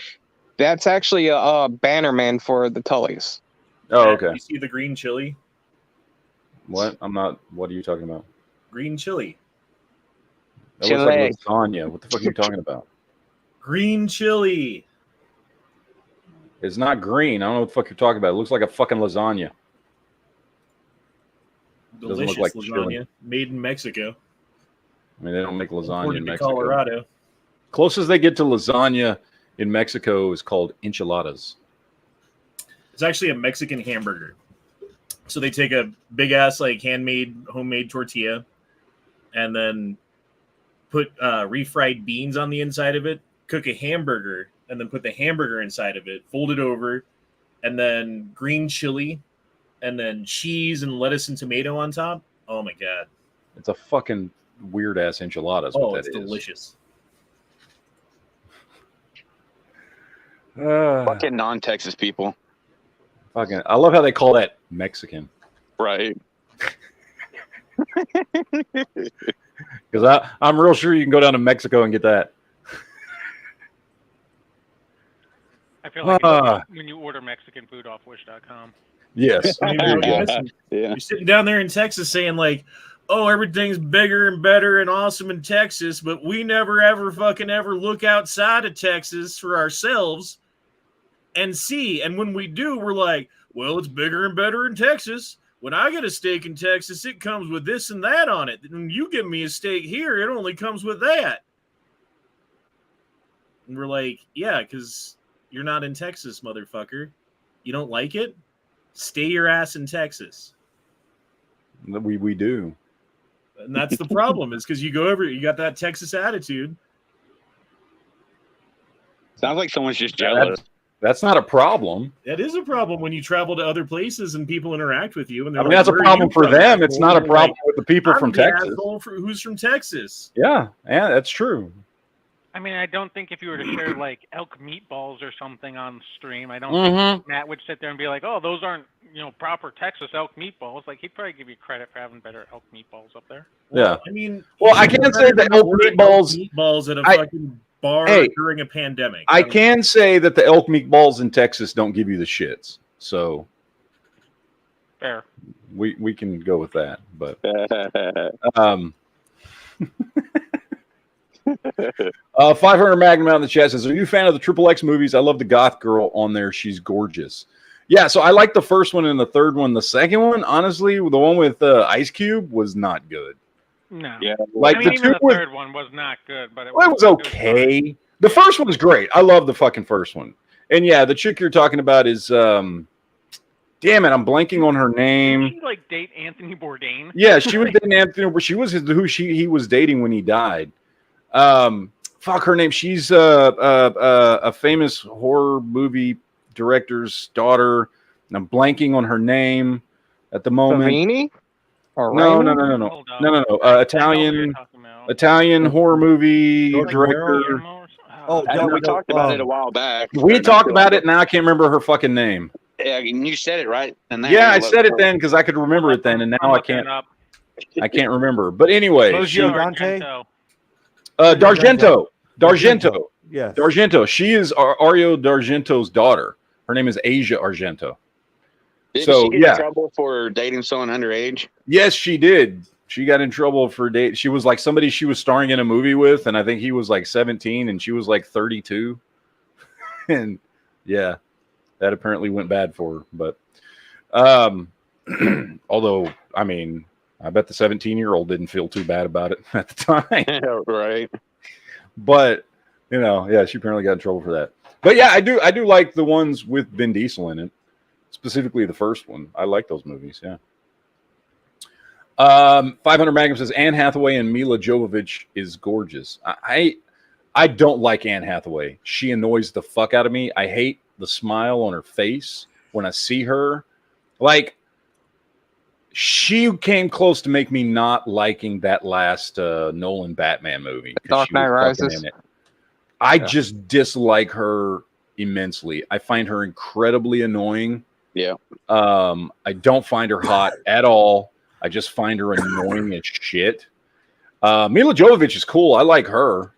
That's actually a bannerman for the Tullys. Oh, okay. You see the green chili? What? What are you talking about? Green chili. That looks like lasagna. What the fuck are you talking about? Green chili. It's not green. I don't know what the fuck you're talking about. It looks like a fucking lasagna. Delicious lasagna chili. Made in Mexico. I mean, they don't make lasagna in Mexico. Colorado. Closest they get to lasagna in Mexico is called enchiladas. It's actually a Mexican hamburger. So they take a big ass like homemade tortilla, and then put refried beans on the inside of it, cook a hamburger, and then put the hamburger inside of it, fold it over, and then green chili, and then cheese and lettuce and tomato on top. Oh my god. It's a fucking weird ass enchiladas. It's delicious. Fucking non-Texas people. Fucking, I love how they call that Mexican. Right. Because I'm real sure you can go down to Mexico and get that. I feel like when you order Mexican food off Wish.com. Yes. You're sitting down there in Texas saying like, oh, everything's bigger and better and awesome in Texas, but we never ever look outside of Texas for ourselves and see. And when we do, we're like, well, it's bigger and better in Texas. When I get a steak in Texas, it comes with this and that on it. When you give me a steak here, it only comes with that. And we're like, yeah, because you're not in Texas, motherfucker. You don't like it? Stay your ass in Texas. We do. And that's the problem, is because you got that Texas attitude. Sounds like someone's just jealous. That's not a problem. It is a problem when you travel to other places and people interact with you. And I mean, that's a problem for them. It's not a problem with the people from Texas. Who's from Texas? Yeah, that's true. I mean, I don't think if you were to share like elk meatballs or something on stream, I don't think Matt would sit there and be like, "Oh, those aren't proper Texas elk meatballs." Like he'd probably give you credit for having better elk meatballs up there. Yeah, I mean, I can't say the elk meatballs at a fucking bar during a pandemic. I can say that the elk meatballs in Texas don't give you the shits. So fair. We can go with that, but 500 Magnum out in the chat says, "Are you a fan of the Triple X movies? I love the goth girl on there. She's gorgeous." Yeah, so I like the first one and the third one. The second one, honestly, the one with Ice Cube was not good. No. Yeah. Like I mean, even the third one was not good, but it was okay. The first one was great. I love the fucking first one. And yeah, the chick you're talking about is damn it, I'm blanking on her name. Did she like date Anthony Bourdain? Yeah, she was dating Anthony, but she was who he was dating when he died. Fuck her name. She's a famous horror movie director's daughter, and I'm blanking on her name at the moment. Savini? No. Italian horror movie director. We talked about it a while back. We talked about it, and now I can't remember her fucking name. Yeah, and you said it right. And Yeah, I said it then because I could remember it then, and now I'm I looking can't. it up. I can't remember. But anyway, Sergio Dante? Argento. D'Argento. D'Argento. Yes. D'Argento. She is Ario D'Argento's daughter. Her name is Asia Argento. Didn't So she get yeah, in trouble for dating someone underage? yes, she did. She got in trouble for date. She was like somebody she was starring in a movie with, and I think he was like 17 and she was like 32. And yeah, that apparently went bad for her. But although, I mean, I bet the 17-year-old didn't feel too bad about it at the time. Right. But you know, yeah, she apparently got in trouble for that. But yeah, I do like the ones with Vin Diesel in it, specifically the first one. I like those movies. Yeah. 500 Magnum says Anne Hathaway and Mila Jovovich is gorgeous. I don't like Anne Hathaway. She annoys the fuck out of me. I hate the smile on her face when I see her. Like, she came close to make me not liking that last Nolan Batman movie. Dark Knight Rises. I just dislike her immensely. I find her incredibly annoying. Yeah. I don't find her hot at all. I just find her annoying as shit. Mila Jovovich is cool. I like her.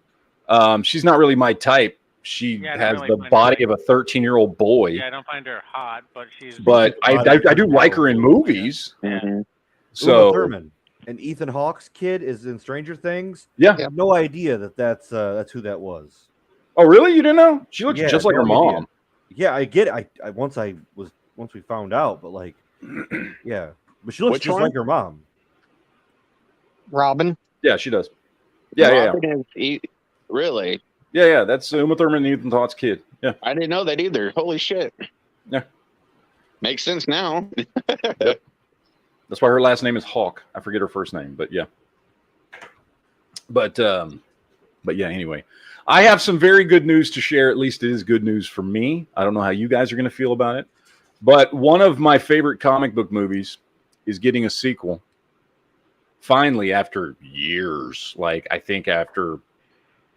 She's not really my type. She has the body of a 13-year-old boy. Yeah, I don't find her hot, but she's. But I do like her in movies. Yeah. Mm-hmm. So Uma Thurman and Ethan Hawke's kid is in Stranger Things. Yeah. I have no idea that's who that was. Oh, really? You didn't know? She looks just like her mom. Yeah, I get it. I once we found out, but like, yeah, but she looks just like her mom. Robin. Yeah, she does. Yeah, Robin is really. Yeah. That's Uma Thurman and Ethan Hawke's kid. Yeah, I didn't know that either. Holy shit. Yeah, makes sense now. Yep. That's why her last name is Hawk. I forget her first name, but yeah. But yeah. Anyway, I have some very good news to share. At least it is good news for me. I don't know how you guys are going to feel about it, but one of my favorite comic book movies is getting a sequel. Finally, after years, like I think after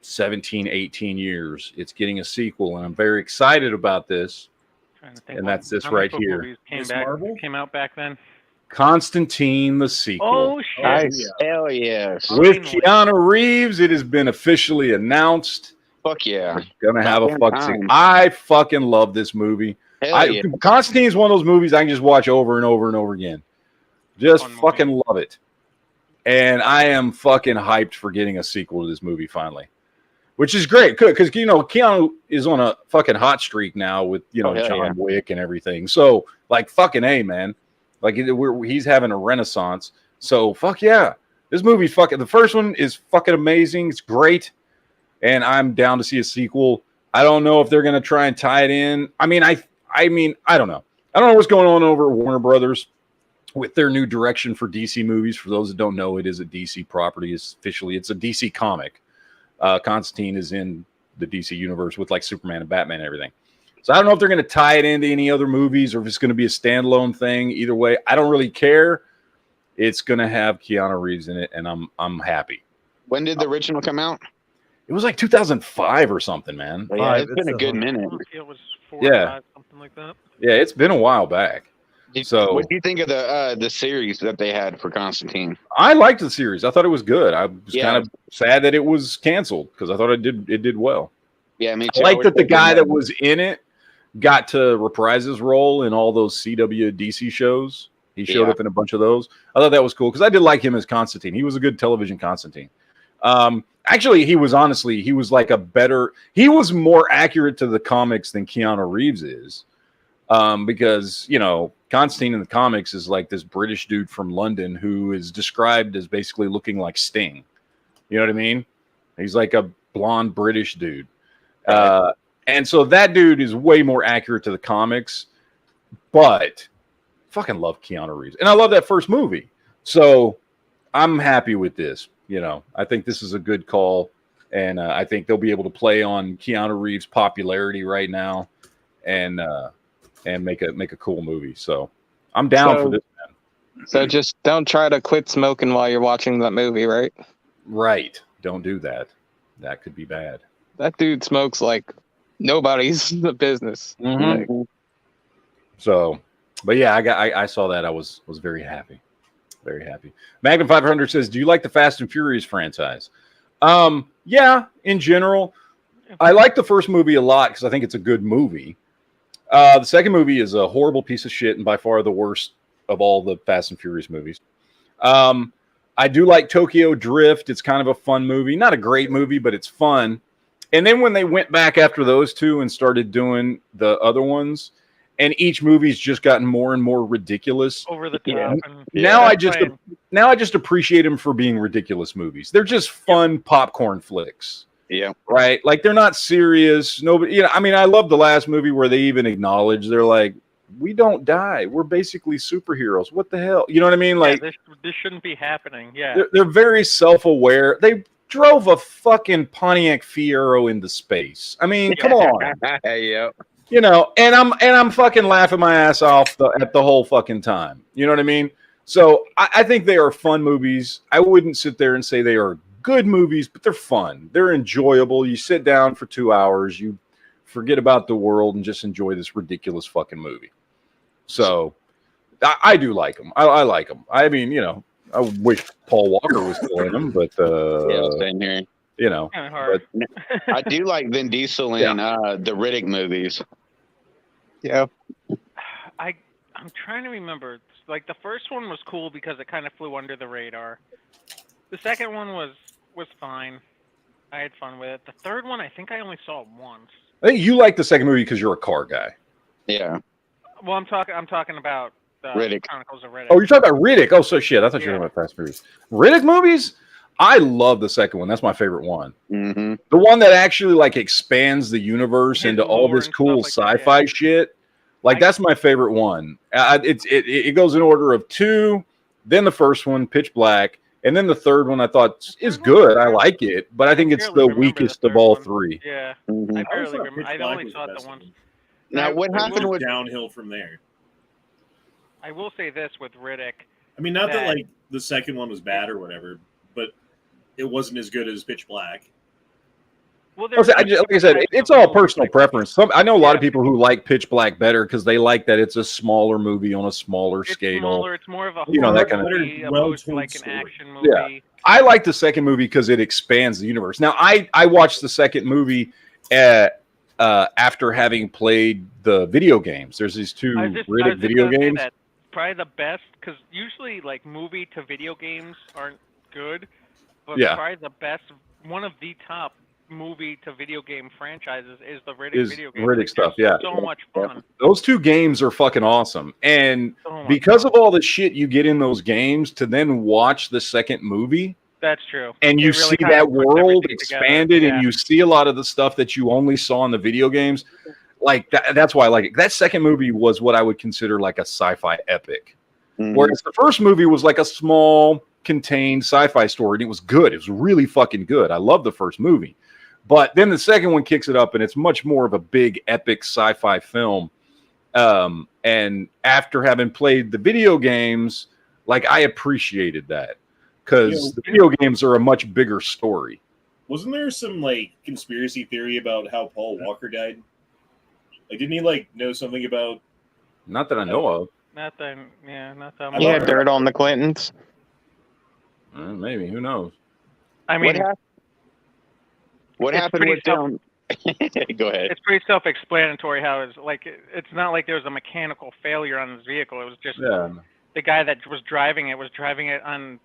17, 18 years, it's getting a sequel, and I'm very excited about this. And that's this right here. Came out back then. Constantine, the sequel. Oh, shit. Nice. Hell yes. With Keanu Reeves, it has been officially announced. Fuck yeah. We're gonna have a fucking sequel. I fucking love this movie. Yeah. Constantine is one of those movies I can just watch over and over and over again. Just fucking love it. And I am fucking hyped for getting a sequel to this movie finally. Which is great, because you know Keanu is on a fucking hot streak now with John Wick and everything. So like fucking A, man, like he's having a renaissance. So fuck yeah, this movie's fucking. The first one is fucking amazing. It's great, and I'm down to see a sequel. I don't know if they're gonna try and tie it in. I mean, I don't know. I don't know what's going on over at Warner Brothers with their new direction for DC movies. For those that don't know, it is a DC property. It's a DC comic. Constantine is in the DC universe with like Superman and Batman and everything. So I don't know if they're going to tie it into any other movies or if it's going to be a standalone thing. Either way, I don't really care. It's going to have Keanu Reeves in it, and I'm happy. When did the original come out? It was like 2005 or something, man. Yeah, it's been a good minute. It was 4 or 5, something like that. Yeah, it's been a while back. What do you think of the series that they had for Constantine? I liked the series. I thought it was good. I was kind of sad that it was canceled because I thought it did well. Yeah, me too. I like that the guy that was in it got to reprise his role in all those CW DC shows. He showed up in a bunch of those. I thought that was cool because I did like him as Constantine. He was a good television Constantine. Actually, he was like he was more accurate to the comics than Keanu Reeves is. Because Constantine in the comics is like this British dude from London who is described as basically looking like Sting. You know what I mean? He's like a blonde British dude. And so that dude is way more accurate to the comics, but fucking love Keanu Reeves. And I love that first movie. So I'm happy with this. I think this is a good call. And I think they'll be able to play on Keanu Reeves' popularity right now and make a cool movie. So I'm down for this, man. So just don't try to quit smoking while you're watching that movie, right? Right. Don't do that. That could be bad. That dude smokes like nobody's business. Mm-hmm. So, but yeah, I saw that. I was very happy. Very happy. Magnum 500 says, "Do you like the Fast and Furious franchise?" Yeah, in general, I like the first movie a lot because I think it's a good movie. The second movie is a horrible piece of shit and by far the worst of all the Fast and Furious movies. I do like Tokyo Drift. It's kind of a fun movie, not a great movie, but it's fun. And then when they went back after those two and started doing the other ones, and each movie's just gotten more and more ridiculous. Over the top. Yeah. And Now I just appreciate them for being ridiculous movies. They're just fun popcorn flicks. Yeah. Right? Like they're not serious. Nobody, I mean, I love the last movie where they even acknowledge they're like, we don't die. We're basically superheroes. What the hell? You know what I mean? Like this shouldn't be happening. Yeah. They're very self-aware. They drove a fucking Pontiac Fiero into space. I mean, come on. Yeah. You know, and I'm fucking laughing my ass off at the whole fucking time. You know what I mean? So I think they are fun movies. I wouldn't sit there and say they are good movies, but they're fun. They're enjoyable. You sit down for 2 hours, you forget about the world, and just enjoy this ridiculous fucking movie. So I do like them. I like them. I mean, you know, I wish Paul Walker was still in them, but Yeah, same here. you know, Kind of hard. I do like Vin Diesel in the Riddick movies. Yeah. I'm trying to remember. Like the first one was cool because it kind of flew under the radar. The second one was fine. I had fun with it. The third one, I think I only saw it once. I think you like the second movie because you're a car guy. Yeah. Well, I'm talking about Riddick. Chronicles of Riddick. Oh, you're talking about Riddick. Oh, so shit. I thought you were talking about Fast and Furious. Riddick movies? I love the second one. That's my favorite one. Mm-hmm. The one that actually like expands the universe His into all lore this and cool stuff like that, sci-fi yeah. shit. Like that's my favorite one. It goes in order of 2, then the first one, Pitch Black, and then the third one I thought is good. I like it, but I think it's barely the remember weakest the of third all one. 3. Yeah, Mm-hmm. I I always barely thought remember. Pitch I Black only was saw the it best the once. one. Now, what I happened will- with Downhill from there. I will say this with Riddick. I mean, not that That- like the second one was bad or whatever, but it wasn't as good as Pitch Black. Well, Like I said, it's all personal preference. I know a lot of Yeah. people who like Pitch Black better because they like that it's a smaller movie on a smaller It's scale. smaller. It's more of a You know, horror that kind of- movie Well opposed to told like an story. action movie. Yeah. I like the second movie because it expands the universe. Now, I watched the second movie after having played the video games. There's these 2 Riddick video games. That probably the best because usually like movie to video games aren't good, but Yeah. probably the best, one of the top movie to video game franchises is the Riddick Is video game. Riddick They're stuff, yeah. so much fun. Those 2 games are fucking awesome. And So much because fun. of all the shit you get in those games, to then watch the second movie That's true. and It you really see kinda that puts world everything together. expanded Yeah. and you see a lot of the stuff that you only saw in the video games, like that's why I like it. That second movie was what I would consider like a sci-fi epic. Mhm. Whereas the first movie was like a small, contained sci-fi story, and it was good. It was really fucking good. I love the first movie. But then the second one kicks it up, and it's much more of a big, epic sci-fi film. And after having played the video games, like I appreciated that because the video games are a much bigger story. Wasn't there some like conspiracy theory about how Paul Walker died? Like, didn't he like know something about? Not that I know of. Not that, not that I He much. had love dirt on the Clintons. Maybe, who knows? I mean, What it's happened pretty with them? Go ahead. it's pretty self-explanatory how it's like. It's not like there was a mechanical failure on this vehicle. It was just Yeah. the guy that was driving it on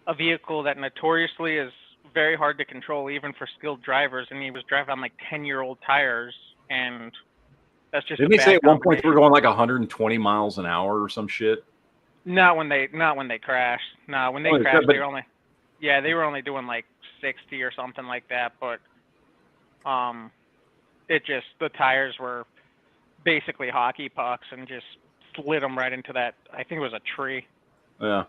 a vehicle that notoriously is very hard to control even for skilled drivers, and he was driving on like 10-year-old tires, and that's just Didn't a they say bad at one point they were combination. going like 120 miles an hour or some shit? Not when they crashed. No, when they Oh, crashed, but- they were only doing like 60 or something like that. But the tires were basically hockey pucks and just slid them right into that. I think it was a tree. Yeah.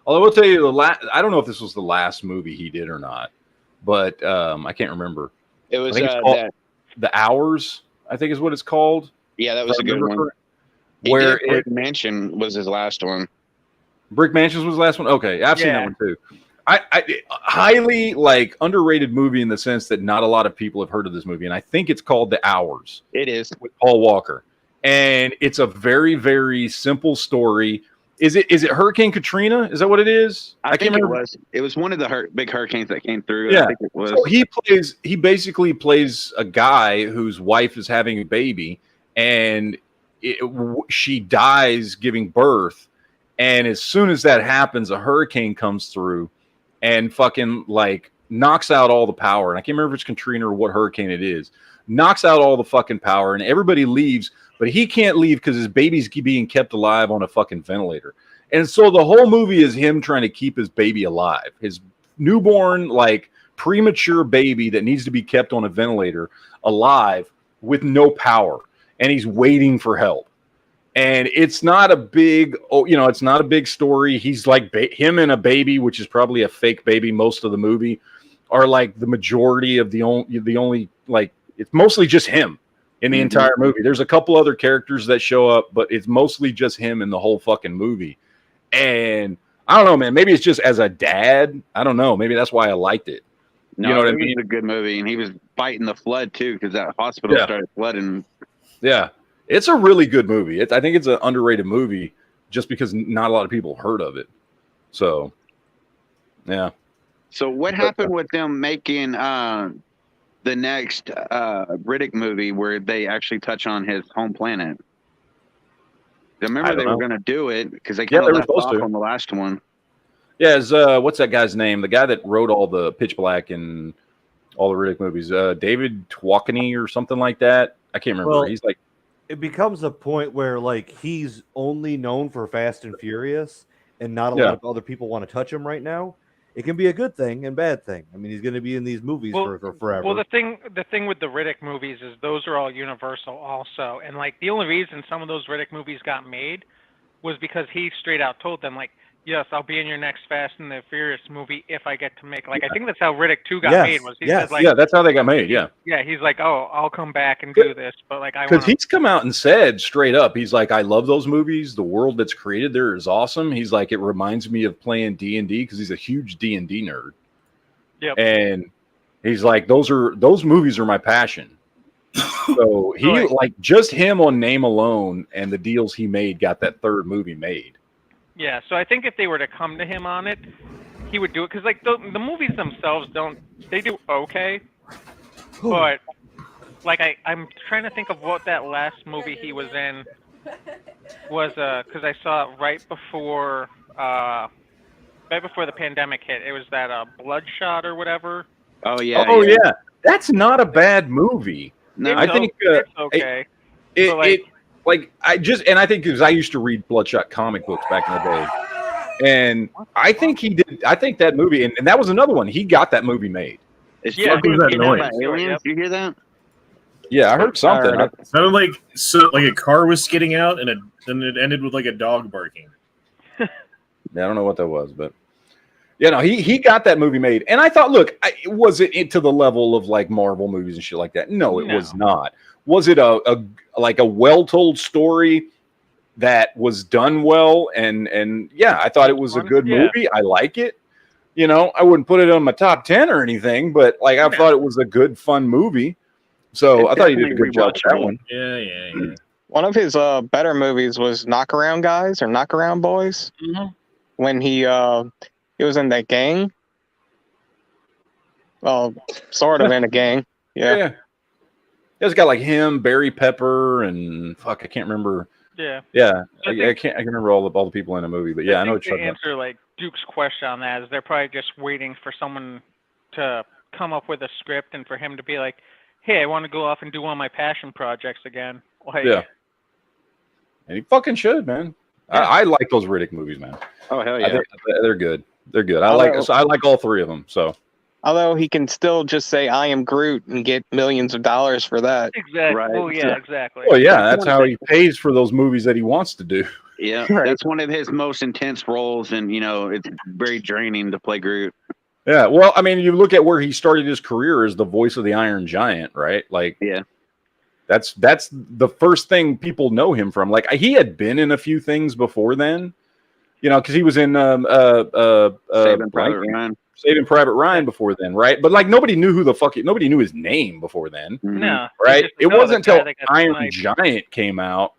Although I will tell you, I don't know if this was the last movie he did or not, but I can't remember. It was I think it's called that. The Hours, I think is what it's called. Yeah, that was a If I good remember one. correct. He Where did Brick Mansion was his last one. Brick Mansions was the last one? Okay, I've seen that Yeah. one too. I highly like underrated movie in the sense that not a lot of people have heard of this movie, and I think it's called The Hours It is. with Paul Walker. and it's a very, very simple story. Is it Hurricane Katrina? Is that what it is? I can't remember. It was one of the big hurricanes that came through. Yeah, I think it was. So he basically plays a guy whose wife is having a baby, and she dies giving birth. And as soon as that happens, a hurricane comes through and fucking like knocks out all the power. And I can't remember if it's Katrina or what hurricane it is. Knocks out all the fucking power, and everybody leaves. But he can't leave because his baby's being kept alive on a fucking ventilator. And so the whole movie is him trying to keep his baby alive. His newborn, like premature baby that needs to be kept on a ventilator alive with no power. And he's waiting for help. And it's not a big, it's not a big story. He's like him and a baby, which is probably a fake baby. Most of the movie are like the majority of the only like, it's mostly just him. In the entire movie. There's a couple other characters that show up, but it's mostly just him in the whole fucking movie. And I don't know, man. Maybe it's just as a dad. I don't know. Maybe that's why I liked it. No, you know what I it mean? was a good movie, and he was fighting the flood too because that hospital started flooding. Yeah, it's a really good movie. I think it's an underrated movie just because not a lot of people heard of it. So, yeah. So what happened with them making the next Riddick movie where they actually touch on his home planet? I remember they were going to do it because they kind of left off on the last one. Yeah, what's that guy's name? The guy that wrote all the Pitch Black and all the Riddick movies, David Twakney or something like that. I can't remember. Well, he's like, it becomes a point where like he's only known for Fast and Furious, and not a lot of other people want to touch him right now. It can be a good thing and bad thing. I mean, he's going to be in these movies for forever. Well, the thing with the Riddick movies is those are all Universal also, and like the only reason some of those Riddick movies got made was because he straight out told them like, yes, I'll be in your next Fast and the Furious movie if I get to make. Like, I think that's how Riddick 2 got made. Was he said, like, that's how they got made. Yeah. Yeah, he's like, oh, I'll come back and do this, but like I because he's come out and said straight up, he's like, I love those movies. The world that's created there is awesome. He's like, it reminds me of playing D&D because he's a huge D&D nerd. Yep. And he's like, those movies are my passion. So he like just him on name alone and the deals he made got that third movie made. Yeah, so I think if they were to come to him on it, he would do it because like the movies themselves they do okay, but like I'm trying to think of what that last movie he was in was because I saw it right before the pandemic hit. It was that Bloodshot or whatever. Oh yeah. Oh yeah, that's not a bad movie. No, I think it's okay. I think because I used to read Bloodshot comic books back in the day, and I think he did. I think that movie, and that was another one. He got that movie made. Yeah, that noise? Aliens? You hear that? Yeah, I heard something. It sounded like a car was skidding out, and then it ended with like a dog barking. Yeah, I don't know what that was, but he got that movie made, and I thought, look, was it to the level of like Marvel movies and shit like that? No, it was not. Was it a well-told story that was done well? And yeah, I thought it was a good movie. I like it. I wouldn't put it on my top 10 or anything, but like I thought it was a good, fun movie. So I thought he did a good job with that one. Yeah. One of his better movies was Knockaround Guys or Knockaround Boys. Mm-hmm. When he was in that gang. Well, sort of in a gang. Yeah. It's got like him, Barry Pepper, and fuck, I can't remember. Yeah. I can remember all the people in the movie, but yeah, I know what you're talking about. To answer like Duke's question on that is they're probably just waiting for someone to come up with a script and for him to be like, hey, I want to go off and do one of my passion projects again. Like, yeah. And he fucking should, man. Yeah. I like those Riddick movies, man. Oh hell yeah, they're good. They're good. I like all three of them. So. Although he can still just say "I am Groot" and get millions of dollars for that. Exactly. Right. Oh yeah, exactly. Well, yeah, that's how he pays for those movies that he wants to do. Yeah, right. That's one of his most intense roles, and it's very draining to play Groot. Yeah, well, I mean, you look at where he started his career as the voice of the Iron Giant, right? Like, yeah, that's the first thing people know him from. Like, he had been in a few things before then, because he was in Saving Private Ryan. Saving Private Ryan before then, right? But like nobody knew who the fuck nobody knew his name before then, No, right? It wasn't until Iron sniped. Giant came out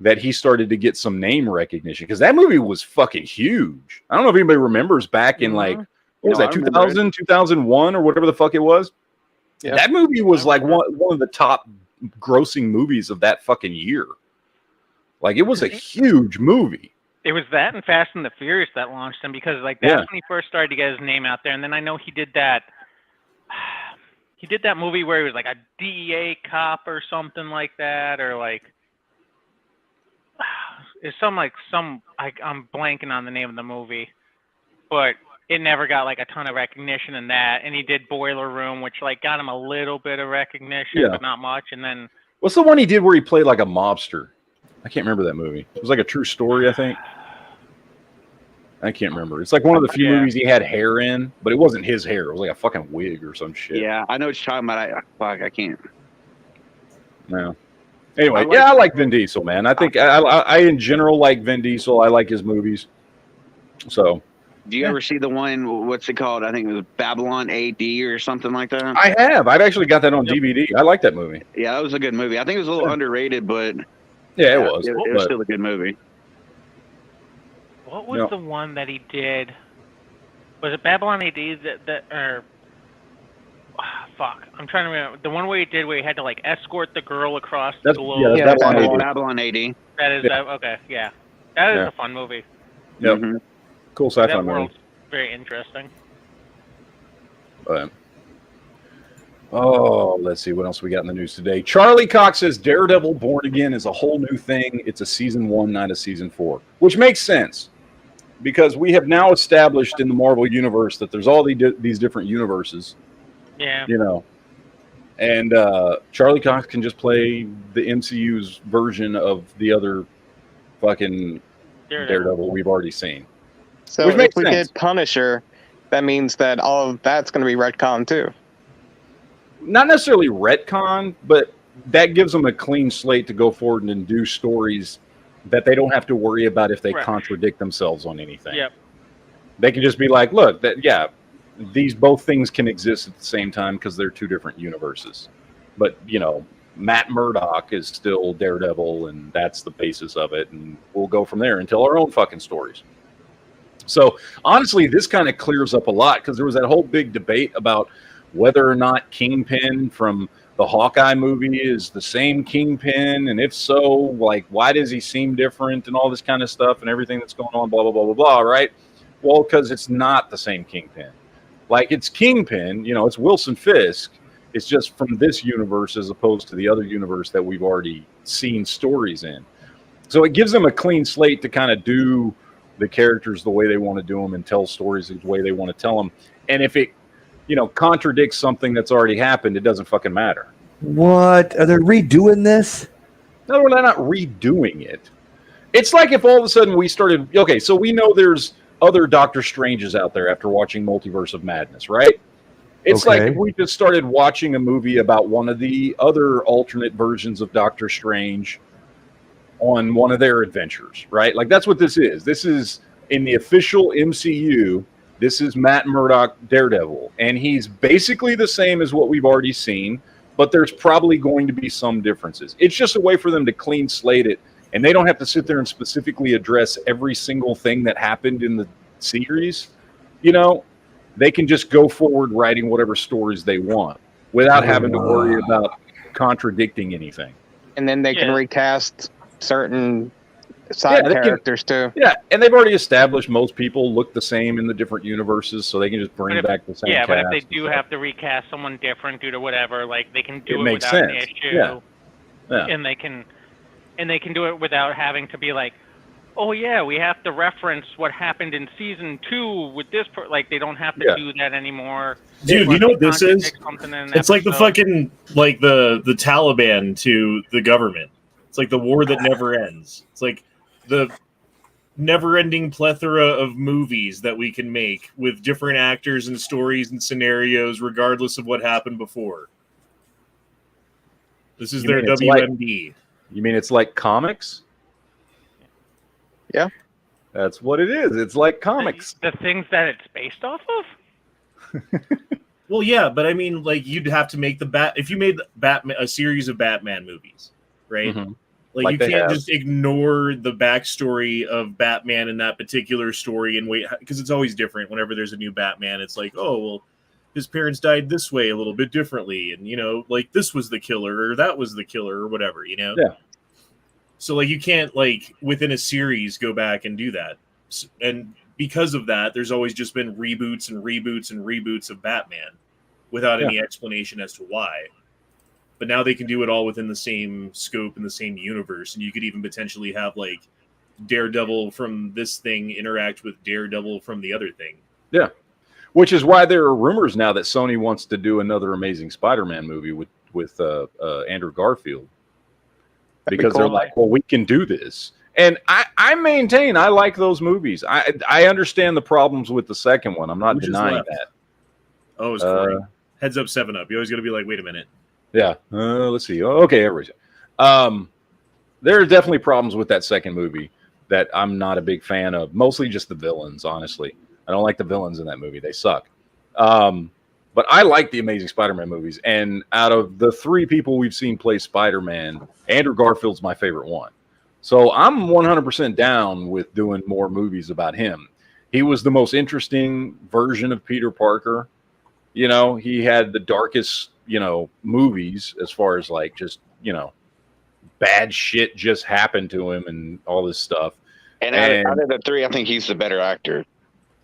that he started to get some name recognition because that movie was fucking huge. I don't know if anybody remembers back in like what was that 2000, 2001 or whatever the fuck it was. Yeah. That movie was like one of the top grossing movies of that fucking year. Like it was a huge movie. It was that and Fast and the Furious that launched him because like that's when he first started to get his name out there. And then I know he did that movie where he was like a DEA cop or something like that, or like it's I'm blanking on the name of the movie, but it never got like a ton of recognition in that. And he did Boiler Room, which like got him a little bit of recognition, but not much. And then what's the one he did where he played like a mobster? I can't remember that movie. It was like a true story, I think. I can't remember. It's like one of the few movies he had hair in, but it wasn't his hair. It was like a fucking wig or some shit. Yeah, I know what you're talking about. I can't. No. Anyway, I like Vin Diesel, man. I think I in general like Vin Diesel. I like his movies. So. Do you ever see the one? What's it called? I think it was Babylon AD or something like that. I have. I've actually got that on DVD. I like that movie. Yeah, that was a good movie. I think it was a little underrated, but yeah, it was. It was still a good movie. What was the one that he did? Was it Babylon AD fuck. I'm trying to remember. The one where he did where he had to like escort the girl across the globe. Yeah, Babylon AD. That is okay, yeah. That is a fun movie. Yep. Mm-hmm. Cool sci-fi that movie. World's very interesting. But let's see what else we got in the news today. Charlie Cox says Daredevil Born Again is a whole new thing. It's a season 1, not a season 4, which makes sense because we have now established in the Marvel universe that there's all these different universes. Yeah. You know, and Charlie Cox can just play the MCU's version of the other fucking Daredevil we've already seen. So if we get Punisher, that means that all of that's going to be retcon too. Not necessarily retcon, but that gives them a clean slate to go forward and do stories that they don't have to worry about if they contradict themselves on anything. Yep. They can just be like, look, these both things can exist at the same time because they're two different universes. But, you know, Matt Murdock is still Daredevil, and that's the basis of it, and we'll go from there and tell our own fucking stories. So, honestly, this kind of clears up a lot because there was that whole big debate about whether or not Kingpin from the Hawkeye movie is the same Kingpin, and if so, like, why does he seem different and all this kind of stuff and everything that's going on, blah, blah, blah, blah, blah, right? Well, because it's not the same Kingpin. Like, it's Kingpin, you know, it's Wilson Fisk. It's just from this universe as opposed to the other universe that we've already seen stories in. So it gives them a clean slate to kind of do the characters the way they want to do them and tell stories the way they want to tell them. And if it, you know, contradicts something that's already happened, it doesn't fucking matter. What? Are they redoing this? No, we're not redoing it. It's like if all of a sudden we started, okay, so we know there's other Doctor Stranges out there after watching Multiverse of Madness, right? It's like if we just started watching a movie about one of the other alternate versions of Doctor Strange on one of their adventures, right? Like that's what this is. This is in the official MCU. This is Matt Murdock Daredevil, and he's basically the same as what we've already seen, but there's probably going to be some differences. It's just a way for them to clean slate it, and they don't have to sit there and specifically address every single thing that happened in the series. You know, they can just go forward writing whatever stories they want without having to worry about contradicting anything. And then they can recast certain side characters too. Yeah, and they've already established most people look the same in the different universes, so they can just bring back the same cast. Yeah, but if they do have to recast someone different due to whatever, like they can do it makes without sense. an issue. Yeah. And they can do it without having to be like, oh yeah, we have to reference what happened in season 2 with this. Like they don't have to do that anymore. Dude, you know what this is? It's like the fucking like the Taliban to the government. It's like the war that never ends. It's like the never-ending plethora of movies that we can make with different actors and stories and scenarios, regardless of what happened before. This is their WMD. You mean it's like comics? Yeah. That's what it is. It's like comics. The things that it's based off of? Well, yeah, but I mean, like, you'd have to make if you made Batman a series of Batman movies, right? Mm-hmm. Like you can't just ignore the backstory of Batman in that particular story and wait, because it's always different. Whenever there's a new Batman, it's like, oh, well, his parents died this way a little bit differently, and like this was the killer or that was the killer or whatever, Yeah. So like you can't like within a series go back and do that, and because of that, there's always just been reboots and reboots and reboots of Batman without any explanation as to why. But now they can do it all within the same scope and the same universe, and you could even potentially have like Daredevil from this thing interact with Daredevil from the other thing. Yeah, which is why there are rumors now that Sony wants to do another Amazing Spider-Man movie with Andrew Garfield, because they're like, well, we can do this. And I maintain I like those movies. I understand the problems with the second one. I'm not denying that. Oh, it's Corey. Heads up, 7-Up. You always got to be like, wait a minute. Yeah. Let's see. Okay, everybody. There are definitely problems with that second movie that I'm not a big fan of. Mostly just the villains, honestly. I don't like the villains in that movie. They suck. But I like the Amazing Spider-Man movies. And out of the 3 people we've seen play Spider-Man, Andrew Garfield's my favorite one. So I'm 100% down with doing more movies about him. He was the most interesting version of Peter Parker. He had the darkest, movies as far as like just, bad shit just happened to him and all this stuff. And out of the 3, I think he's the better actor.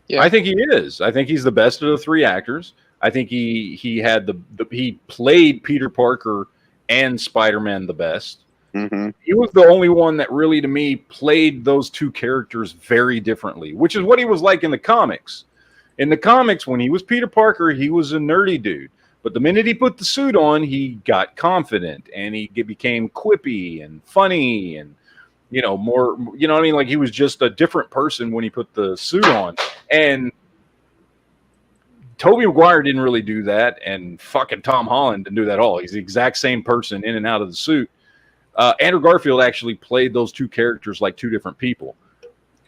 Yeah. I think he is. I think he's the best of the 3 actors. I think he had he played Peter Parker and Spider-Man the best. Mm-hmm. He was the only one that really, to me, played those 2 characters very differently, which is what he was like in the comics. In the comics, when he was Peter Parker, he was a nerdy dude. But the minute he put the suit on, he got confident and he became quippy and funny and, more, what I mean? Like he was just a different person when he put the suit on. And Tobey Maguire didn't really do that. And fucking Tom Holland didn't do that at all. He's the exact same person in and out of the suit. Andrew Garfield actually played those 2 characters like 2 different people.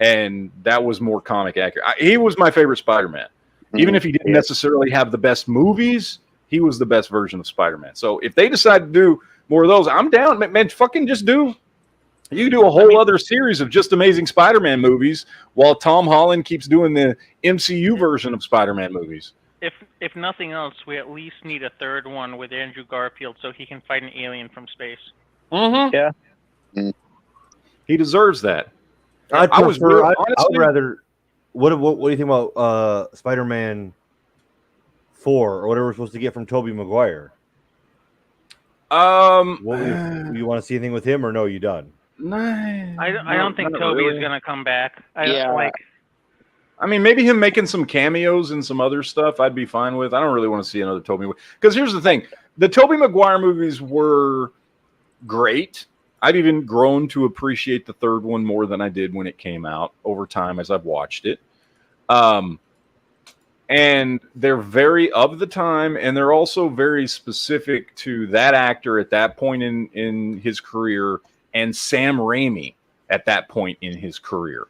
And that was more comic accurate. He was my favorite Spider-Man. Even if he didn't necessarily have the best movies, he was the best version of Spider-Man. So if they decide to do more of those, I'm down. Man, fucking just do. You do a whole other series of just Amazing Spider-Man movies while Tom Holland keeps doing the MCU version of Spider-Man movies. If nothing else, we at least need a third one with Andrew Garfield so he can fight an alien from space. Mm-hmm. Yeah. He deserves that. I would rather. What do you think about Spider-Man 4 or whatever we're supposed to get from Tobey Maguire? You want to see anything with him or no? You done? No, I don't think Tobey is gonna come back. I mean, maybe him making some cameos and some other stuff I'd be fine with. I don't really want to see another Tobey. Because here's the thing. The Tobey Maguire movies were great. I've even grown to appreciate the third one more than I did when it came out over time as I've watched it. And they're very of the time, and they're also very specific to that actor at that point in his career and Sam Raimi at that point in his career.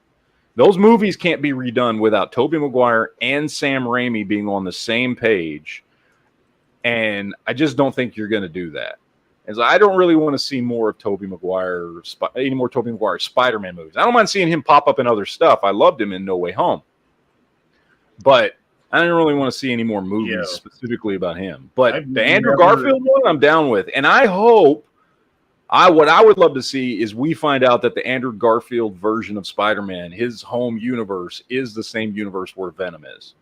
Those movies can't be redone without Tobey Maguire and Sam Raimi being on the same page. And I just don't think you're going to do that. And so I don't really want to see more of Tobey Maguire, any more Tobey Maguire Spider-Man movies. I don't mind seeing him pop up in other stuff. I loved him in No Way Home. But I didn't really want to see any more movies specifically about him. But the Andrew Garfield one, I'm down with. And I hope, what I would love to see is we find out that the Andrew Garfield version of Spider-Man, his home universe, is the same universe where Venom is.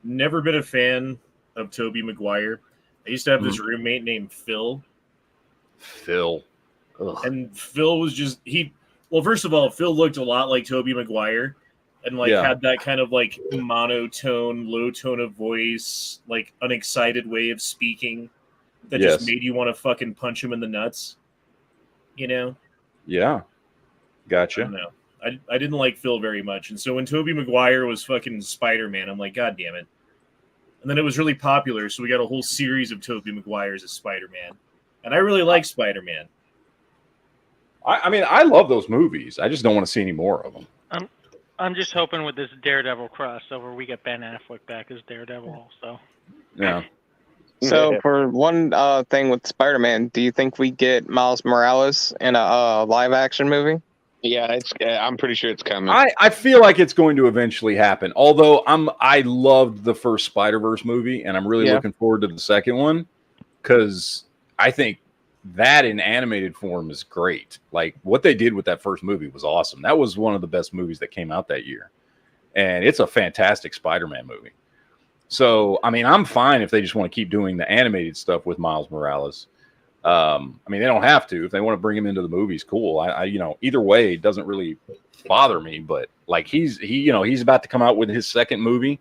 Never been a fan of Tobey Maguire. I used to have this roommate named Phil. Phil. Ugh. And Phil was just, first of all, Phil looked a lot like Tobey Maguire and had that kind of like monotone, low tone of voice, like unexcited way of speaking that just made you want to fucking punch him in the nuts. Yeah. Gotcha. I don't know. I didn't like Phil very much. And so when Tobey Maguire was fucking Spider-Man, I'm like, God damn it. And then it was really popular, so we got a whole series of Tobey Maguires as Spider-Man. And I really like Spider-Man. I mean, I love those movies. I just don't want to see any more of them. I'm just hoping with this Daredevil crossover, we get Ben Affleck back as Daredevil also. Yeah. So for one thing with Spider-Man, do you think we get Miles Morales in a live action movie? Yeah, I'm pretty sure it's coming. I feel like it's going to eventually happen. Although I loved the first Spider-Verse movie, and I'm really looking forward to the second one because I think that in animated form is great. Like what they did with that first movie was awesome. That was one of the best movies that came out that year, and it's a fantastic Spider-Man movie. So I mean, I'm fine if they just want to keep doing the animated stuff with Miles Morales. I mean, they don't have to. If they want to bring him into the movies, cool. I either way, it doesn't really bother me. But like he's about to come out with his second movie,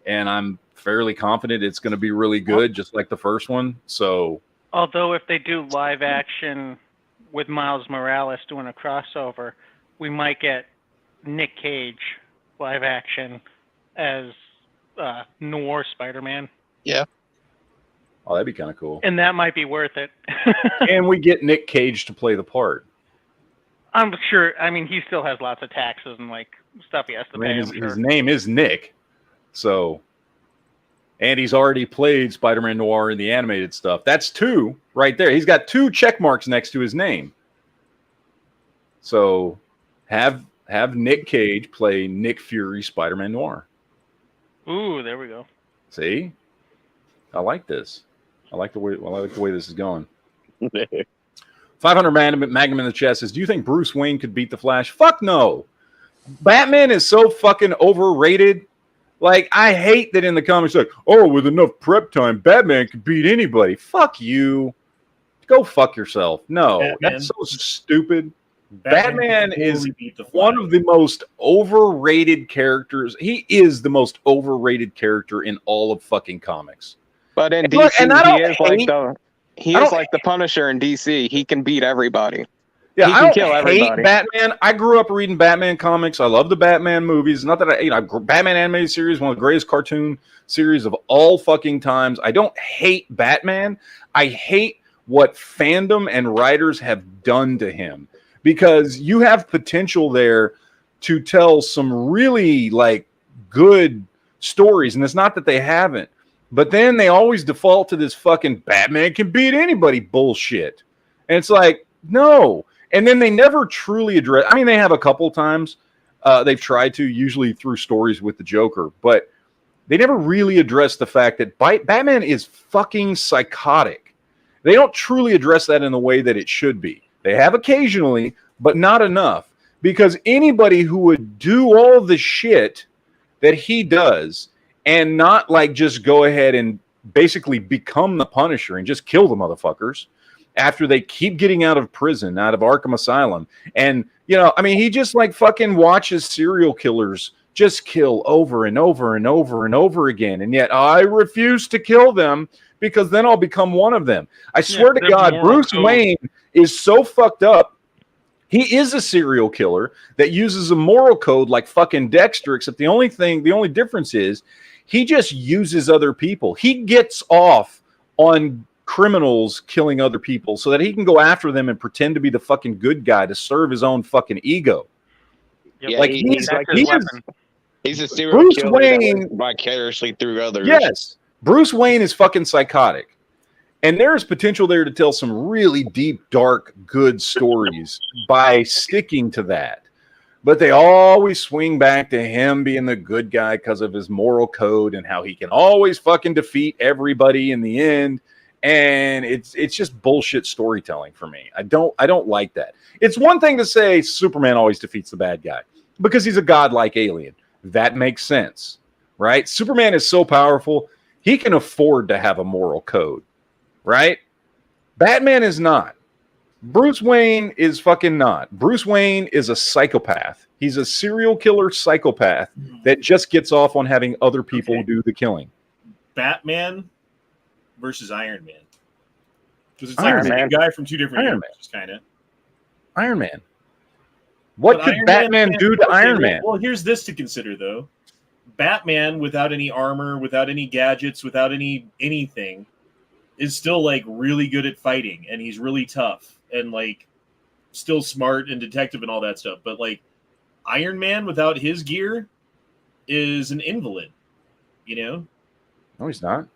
and I'm fairly confident it's going to be really good, just like the first one. So, although if they do live action with Miles Morales doing a crossover, we might get Nick Cage live action as Noir Spider-Man. Yeah. Oh, that'd be kind of cool. And that might be worth it. And we get Nick Cage to play the part. I'm sure. I mean, he still has lots of taxes and like stuff he has to pay. His name is Nick, so, and he's already played Spider-Man Noir in the animated stuff. That's 2 right there. He's got 2 check marks next to his name. So, have Nick Cage play Nick Fury Spider-Man Noir. Ooh, there we go. See, I like this. I like the way this is going. 500 Magnum in the chest says, do you think Bruce Wayne could beat the Flash? Fuck no. Batman is so fucking overrated. Like, I hate that in the comics, like, oh, with enough prep time, Batman could beat anybody. Fuck you. Go fuck yourself. No, that's so stupid. Batman is one of the most overrated characters. He is the most overrated character in all of fucking comics. But in DC, he is like the Punisher in DC. He can beat everybody. Yeah, he can kill everybody. Batman. I grew up reading Batman comics. I love the Batman movies. Not that Batman animated series, one of the greatest cartoon series of all fucking times. I don't hate Batman. I hate what fandom and writers have done to him, because you have potential there to tell some really like good stories, and it's not that they haven't. But then they always default to this fucking Batman can beat anybody bullshit. And it's like, no. And then they never truly address. I mean, they have a couple times they've tried to, usually through stories with the Joker, but they never really address the fact that Batman is fucking psychotic. They don't truly address that in the way that it should be. They have occasionally, but not enough. Because anybody who would do all the shit that he does and not like just go ahead and basically become the Punisher and just kill the motherfuckers after they keep getting out of prison, out of Arkham Asylum. And, I mean, he just like fucking watches serial killers just kill over and over and over and over again. And yet I refuse to kill them because then I'll become one of them. I swear to God, Bruce Wayne is so fucked up. He is a serial killer that uses a moral code like fucking Dexter, except the only difference is he just uses other people. He gets off on criminals killing other people so that he can go after them and pretend to be the fucking good guy to serve his own fucking ego. Yeah, like he's a serial Bruce killer Wayne vicariously through others. Yes, Bruce Wayne is fucking psychotic. And there's potential there to tell some really deep, dark, good stories by sticking to that. But they always swing back to him being the good guy because of his moral code and how he can always fucking defeat everybody in the end. And it's just bullshit storytelling for me. I don't like that. It's one thing to say Superman always defeats the bad guy because he's a godlike alien. That makes sense, right? Superman is so powerful, he can afford to have a moral code. Right? Batman is not. Bruce Wayne is fucking not. Bruce Wayne is a psychopath. He's a serial killer psychopath that just gets off on having other people do the killing. Batman versus Iron Man. Because it's like the same guy from two different universes, kind of. Iron Man. What could Batman do to Iron Man? Well, here's this to consider, though. Batman, without any armor, without any gadgets, without anything, is still like really good at fighting, and he's really tough and like still smart and detective and all that stuff. But like Iron Man without his gear is an invalid. You know? No, he's not.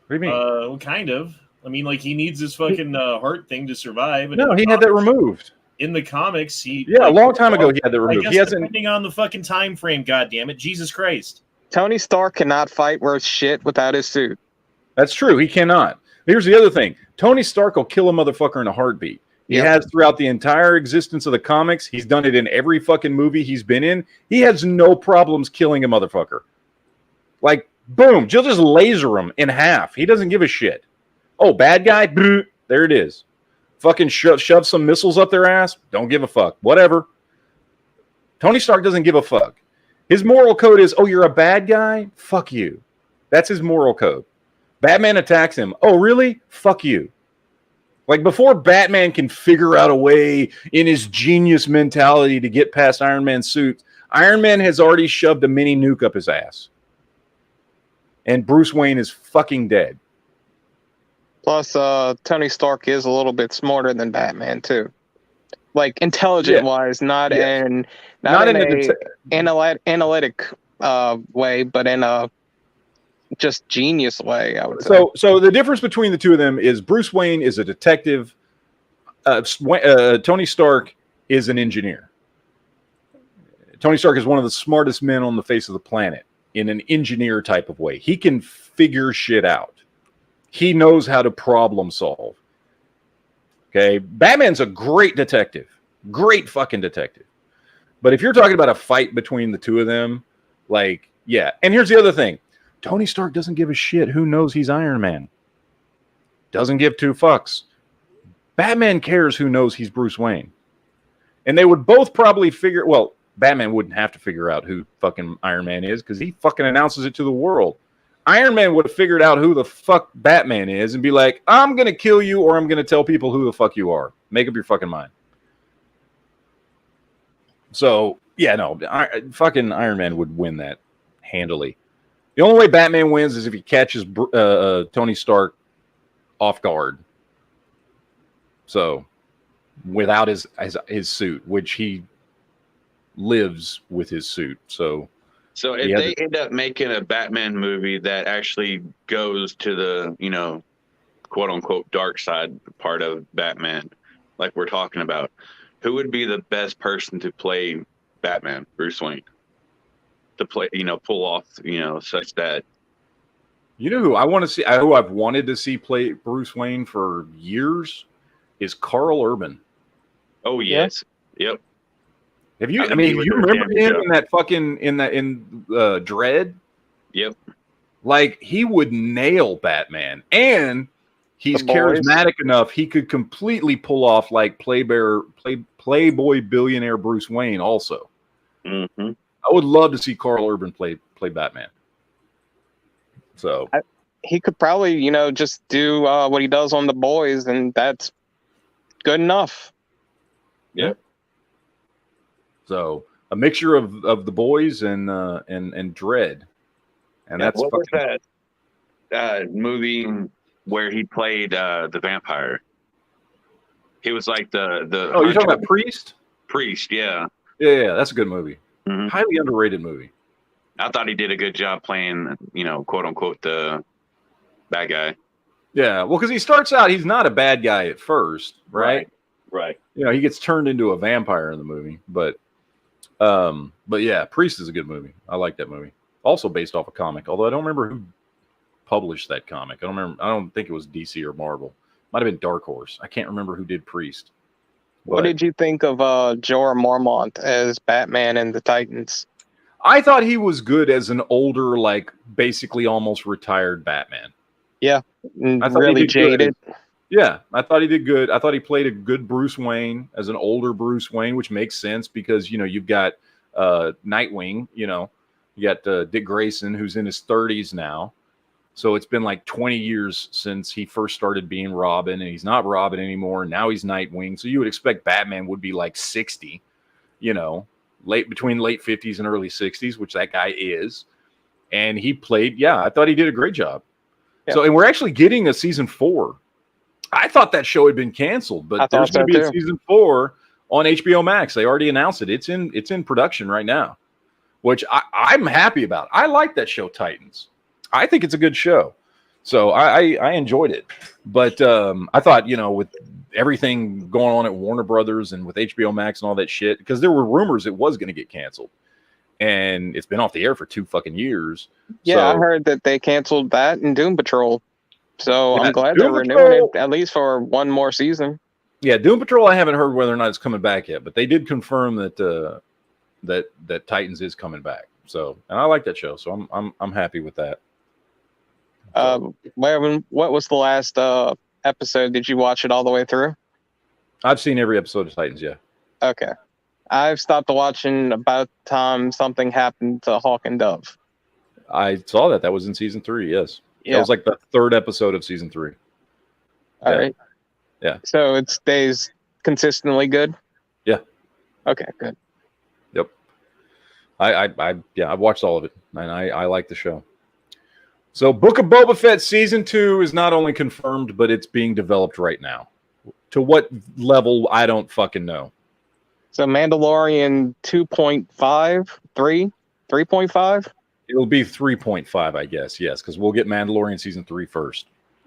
What do you mean? Well, kind of. I mean, like he needs his fucking heart thing to survive. And No, he had that removed. In the comics, a long time ago he had that removed. I guess He hasn't. Depending on the fucking time frame, goddammit, Jesus Christ. Tony Stark cannot fight worth shit without his suit. That's true. He cannot. Here's the other thing. Tony Stark will kill a motherfucker in a heartbeat. He has throughout the entire existence of the comics. He's done it in every fucking movie he's been in. He has no problems killing a motherfucker. Like, boom, you'll just laser him in half. He doesn't give a shit. Oh, bad guy? There it is. Fucking shove some missiles up their ass? Don't give a fuck. Whatever. Tony Stark doesn't give a fuck. His moral code is, oh, you're a bad guy? Fuck you. That's his moral code. Batman attacks him. Oh, really? Fuck you. Like, before Batman can figure out a way in his genius mentality to get past Iron Man's suit, Iron Man has already shoved a mini nuke up his ass. And Bruce Wayne is fucking dead. Plus, Tony Stark is a little bit smarter than Batman too, like intelligent-wise, not in a analytic way, but in a just genius way. I would say. So the difference between the two of them is Bruce Wayne is a detective. Tony Stark is an engineer. Tony Stark is one of the smartest men on the face of the planet in an engineer type of way. He can figure shit out. He knows how to problem solve. Okay. Batman's a great detective. Great fucking detective. But if you're talking about a fight between the two of them, like, yeah. And here's the other thing. Tony Stark doesn't give a shit who knows he's Iron Man. Doesn't give two fucks. Batman cares who knows he's Bruce Wayne. And they would both probably figure, well, Batman wouldn't have to figure out who fucking Iron Man is because he fucking announces it to the world. Iron Man would have figured out who the fuck Batman is and be like, I'm going to kill you or I'm going to tell people who the fuck you are. Make up your fucking mind. So, yeah, no, fucking Iron Man would win that handily. The only way Batman wins is if he catches Tony Stark off guard. So, without his suit, which he lives with his suit. So if they end up making a Batman movie that actually goes to the, quote unquote dark side part of Batman, like we're talking about, who would be the best person to play Batman, Bruce Wayne? To play, pull off, such that. You know who I want to see, who I've wanted to see play Bruce Wayne for years is Carl Urban. Oh, yes. Yep. Have you? I mean, you remember him in that fucking in Dread? Yep. Like he would nail Batman, and he's charismatic enough he could completely pull off like Playboy billionaire Bruce Wayne. Also, mm-hmm. I would love to see Carl Urban play Batman. So he could probably, just do what he does on The Boys, and that's good enough. Yeah. So a mixture of The Boys and Dread, and that's what was that movie where he played the vampire? He was like the. Oh, you're talking about Priest? Priest, yeah. Yeah, that's a good movie. Mm-hmm. Highly underrated movie. I thought he did a good job playing, quote unquote, the bad guy. Yeah, well, because he starts out, he's not a bad guy at first, right? Right. He gets turned into a vampire in the movie, but yeah, Priest is a good movie. I like that movie. Also based off a comic, although I don't remember who published that comic. I don't think it was DC or Marvel. Might have been Dark Horse. I can't remember who did Priest. What did you think of Jorah Mormont as Batman and the Titans? I thought he was good as an older, like basically almost retired Batman. Yeah, really jaded. Yeah, I thought he did good. I thought he played a good Bruce Wayne as an older Bruce Wayne, which makes sense because, you've got Nightwing, you got Dick Grayson, who's in his 30s now. So it's been like 20 years since he first started being Robin, and he's not Robin anymore. Now he's Nightwing. So you would expect Batman would be like 60, between late 50s and early 60s, which that guy is. And he played, I thought he did a great job. Yeah. So, and we're actually getting a season 4. I thought that show had been canceled, but there's going to be a season 4 on HBO Max. They already announced it. It's in production right now, which I'm happy about. I like that show, Titans. I think it's a good show. So I enjoyed it. But I thought, with everything going on at Warner Brothers and with HBO Max and all that shit, because there were rumors it was going to get canceled. And it's been off the air for 2 fucking years. Yeah, so, I heard that they canceled that and Doom Patrol. So Yeah, I'm glad Doom they're renewing Patrol- it at least for one more season. Yeah, Doom Patrol, I haven't heard whether or not it's coming back yet, but they did confirm that that Titans is coming back. So, and I like that show, so I'm happy with that. What was the last episode? Did you watch it all the way through? I've seen every episode of Titans, yeah. Okay. I've stopped watching about time something happened to Hawk and Dove. I saw that. That was in season 3, yes. Yeah. That was like the 3rd episode of season 3. All right. Yeah. So it stays consistently good? Yeah. Okay, good. Yep. I've watched all of it, and I like the show. So Book of Boba Fett season 2 is not only confirmed, but it's being developed right now. To what level, I don't fucking know. So Mandalorian 2.5, 3, 3.5? It'll be 3.5, I guess, yes, because we'll get Mandalorian season 3 first.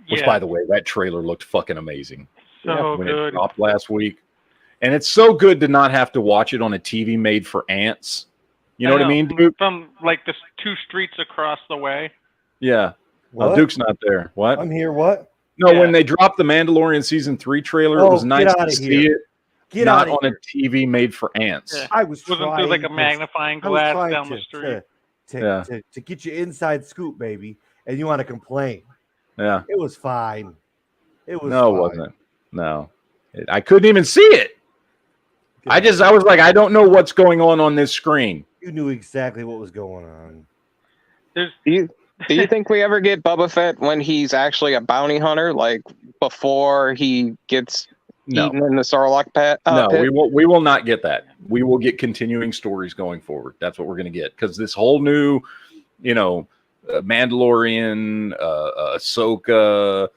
Which, Yeah. by the way, that trailer looked fucking amazing. So when good. it dropped last week. And it's so good to not have to watch it on a TV made for ants. You know what I mean, Duke? From like the 2 streets across the way. Yeah. Well, What? Duke's not there. What? I'm here. What? No, Yeah. when they dropped the Mandalorian season 3 trailer, it Oh, was get nice outta to see here. it. Get not out on of a TV made for ants. Yeah. I was Wasn't trying through like a to- magnifying I was glass trying down to, the street. to get you inside scoop, baby, and you want to complain. Yeah. It was fine. It was No, it fine. wasn't. No. I couldn't even see it. Get I out of here. was like, I don't know what's going on this screen. You knew exactly what was going on. There's Do you think we ever get Boba Fett when he's actually a bounty hunter, like before he gets No. eaten in the Sarlacc pit? No, pit? we will not get that. We will get continuing stories going forward. That's what we're going to get, because this whole new, Mandalorian, Ahsoka,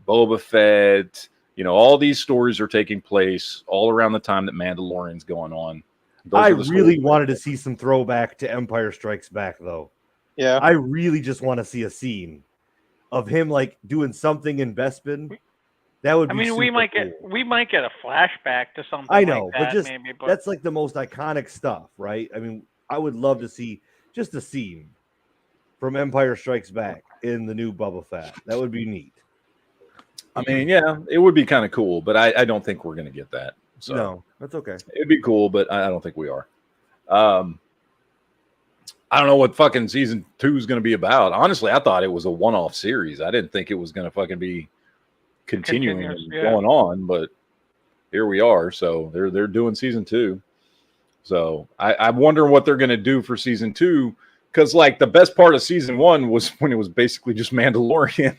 Boba Fett, all these stories are taking place all around the time that Mandalorian's going on. Those I are the really stories. wanted to see some throwback to Empire Strikes Back, though. Yeah. I really just want to see a scene of him like doing something in Bespin. That would be. I mean, we super might cool. get a flashback to something. I know, like but that, just maybe, but that's like the most iconic stuff, right? I mean, I would love to see just a scene from Empire Strikes Back in the new Boba Fett. That would be neat. I mean, yeah, it would be kind of cool, but I don't think we're going to get that. So No, that's okay. it'd be cool, but I don't think we are. I don't know what fucking season 2 is going to be about. Honestly, I thought it was a one-off series. I didn't think it was going to fucking be continuing Continuous, and yeah. going on, but here we are. So they're doing season 2. So I'm wondering what they're going to do for season 2, because like the best part of season 1 was when it was basically just Mandalorian.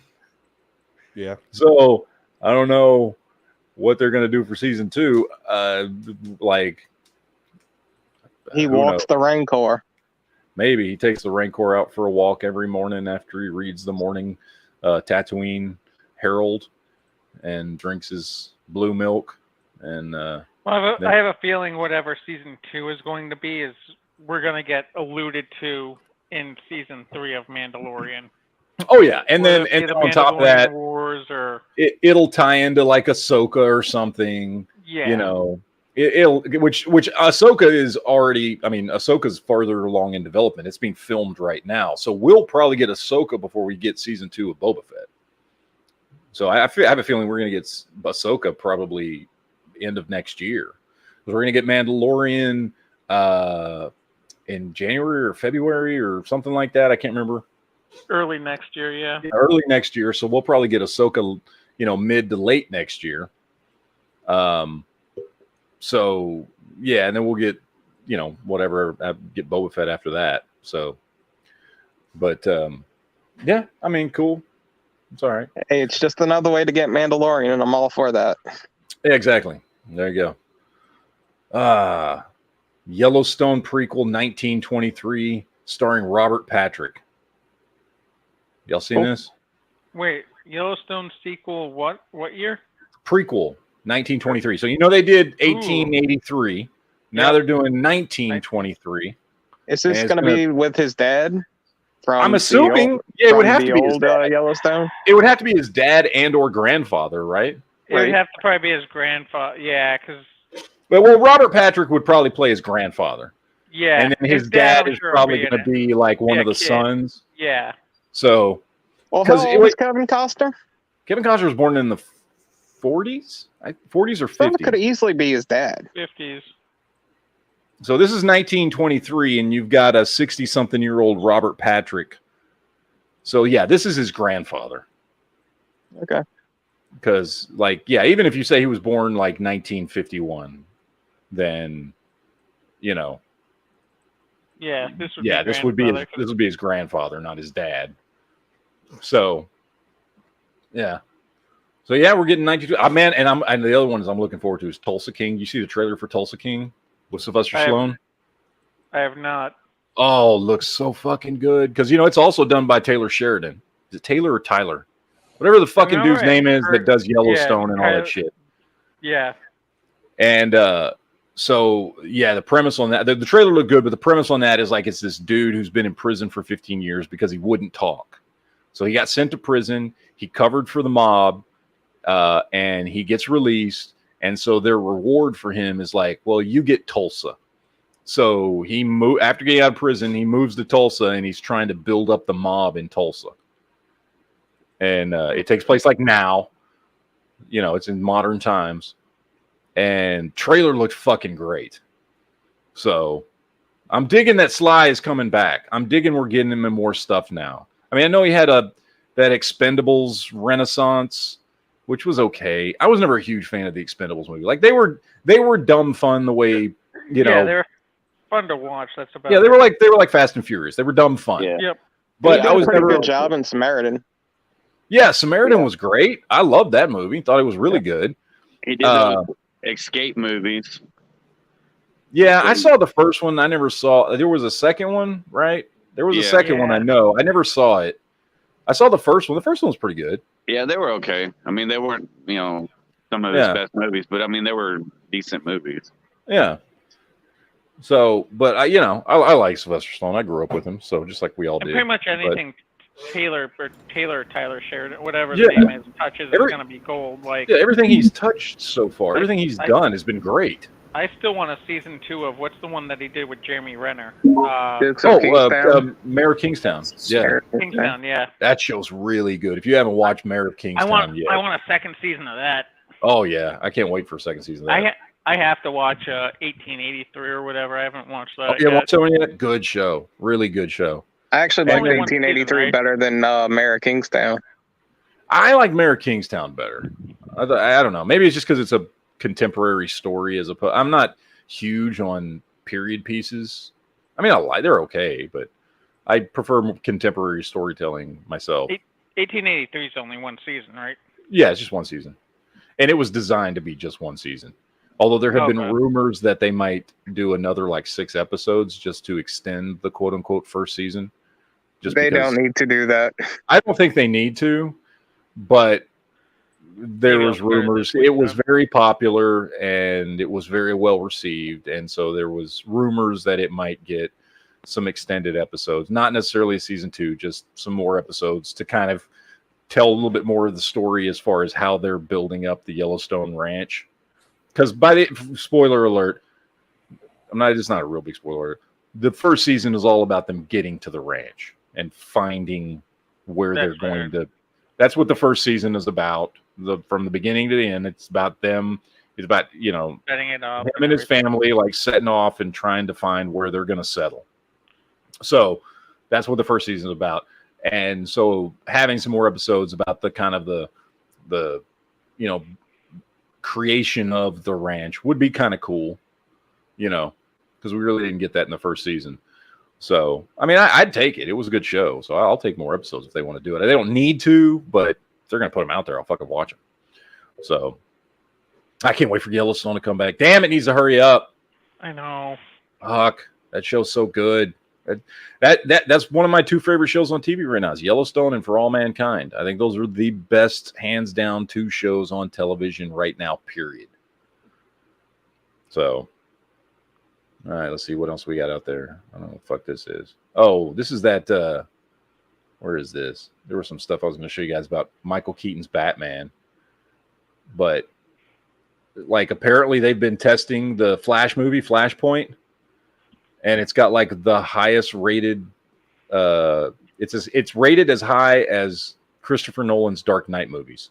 Yeah. So I don't know what they're going to do for season 2. He who walks knows? the Rancor. Maybe he takes the Rancor out for a walk every morning after he reads the morning Tatooine Herald and drinks his blue milk. And Well, I have a feeling whatever season 2 is going to be is we're going to get alluded to in season 3 of Mandalorian. oh yeah, and Whether then it be and the on top of that, Mandalorian Wars or it'll tie into like Ahsoka or something. yeah, It'll which Ahsoka is already. I mean, Ahsoka's farther along in development. It's being filmed right now, so we'll probably get Ahsoka before we get season 2 of Boba Fett. So I have a feeling we're going to get Ahsoka probably end of next year. We're going to get Mandalorian in January or February or something like that. I can't remember. early next year. Yeah, Early next year, so we'll probably get Ahsoka, mid to late next year. So yeah, and then we'll get, whatever, get Boba Fett after that. So, but yeah, I mean, cool. It's all right. Hey, it's just another way to get Mandalorian, and I'm all for that. Yeah, exactly. There you go. Yellowstone prequel 1923, starring Robert Patrick. Y'all seen this? wait, Yellowstone sequel? What year? Prequel 1923. So they did 1883. Now they're doing 1923. Is this going to be with his dad? I'm assuming, it would have to be his dad. Yellowstone. It would have to be his dad and or grandfather, right? It would have to probably be his grandfather. Yeah, because. Well, Robert Patrick would probably play his grandfather. Yeah, and then his dad is probably going to be like one of the sons. Yeah. So. Well, how old was Kevin Costner? Kevin Costner was born in the 40s, 40s or 50s. That could easily be his dad. 50s. So this is 1923, and you've got a 60-something-year-old Robert Patrick. So yeah, this is his grandfather. Okay. Because even if you say he was born like 1951, then Yeah, this would be his grandfather, not his dad. So. Yeah. So yeah, we're getting 92. Man, and the other one I'm looking forward to is Tulsa King. You see the trailer for Tulsa King with Sylvester Stallone? I have not. Oh, looks so fucking good. Because it's also done by Taylor Sheridan. Is it Taylor or Tyler? Whatever the fucking dude's name is that does Yellowstone and all that shit. Yeah. And so yeah, the premise on that, the trailer looked good, but the premise on that is it's this dude who's been in prison for 15 years because he wouldn't talk. So he got sent to prison. He covered for the mob, and he gets released. And so their reward for him is you get Tulsa. So after getting out of prison, he moves to Tulsa, and he's trying to build up the mob in Tulsa. And it takes place now. It's in modern times. And trailer looked fucking great. So I'm digging that Sly is coming back. I'm digging we're getting him in more stuff now. I know he had that Expendables renaissance, which was okay. I was never a huge fan of the Expendables movie. They were dumb fun the way Yeah, they were fun to watch. That's about. Yeah, they were like Fast and Furious. They were dumb fun. Yeah. Yep. But I was never a good job in Samaritan. Yeah, Samaritan was great. I loved that movie. Thought it was really good. He did those escape movies. Yeah, I saw the first one. I never saw. There was a second one, right? There was a second one. I know. I never saw it. I saw the first one. The first one was pretty good. Yeah, they were okay. They weren't, some of his best movies, but they were decent movies. Yeah. So, but I like Sylvester Stallone. I grew up with him, so just like we all did. Pretty much anything Tyler Sheridan, whatever the name is, touches is going to be gold. Everything he's touched so far, everything he's done has been great. I still want a season 2 of what's the one that he did with Jeremy Renner? Mayor of Kingstown. Yeah, Kingstown. Yeah, that show's really good. If you haven't watched Mayor of Kingstown, I want a second season of that. Oh yeah, I can't wait for a second season of that. I have to watch 1883 or whatever. I haven't watched that. You haven't watched that one yet? Good show, really good show. I actually like 1883 better than Mayor of Kingstown. I like Mayor of Kingstown better. I don't know. Maybe it's just because it's a contemporary story as opposed. I'm not huge on period pieces. They're okay, but I prefer contemporary storytelling myself. 1883 is only one season, right? Yeah, it's just one season, and it was designed to be just one season. Although there have been rumors that they might do another 6 episodes just to extend the quote unquote first season. They don't need to do that. I don't think they need to, but there was rumors. It was very popular and it was very well received, and so there was rumors that it might get some extended episodes, not necessarily season 2, just some more episodes to kind of tell a little bit more of the story as far as how they're building up the Yellowstone Ranch. Because spoiler alert, it's not a real big spoiler alert. The first season is all about them getting to the ranch and finding where they're going to. That's what the first season is about. From the beginning to the end, it's about them. It's about setting it up. Him and his family setting off and trying to find where they're going to settle. So that's what the first season is about. And so having some more episodes about the kind of the creation of the ranch would be kind of cool, because we really didn't get that in the first season. So, I'd take it. It was a good show. So I'll take more episodes if they want to do it. They don't need to, but if they're going to put them out there, I'll fucking watch them. So I can't wait for Yellowstone to come back. Damn, it needs to hurry up. I know. Fuck. That show's so good. That's one of my two favorite shows on TV right now is Yellowstone and For All Mankind. I think those are the best, hands down, two shows on television right now, period. So, all right, let's see what else we got out there. I don't know what the fuck this is. Oh, this is that, where is this? There was some stuff I was going to show you guys about Michael Keaton's Batman. But, like, apparently they've been testing the Flash movie, Flashpoint. And it's got like the highest rated. It's rated as high as Christopher Nolan's Dark Knight movies.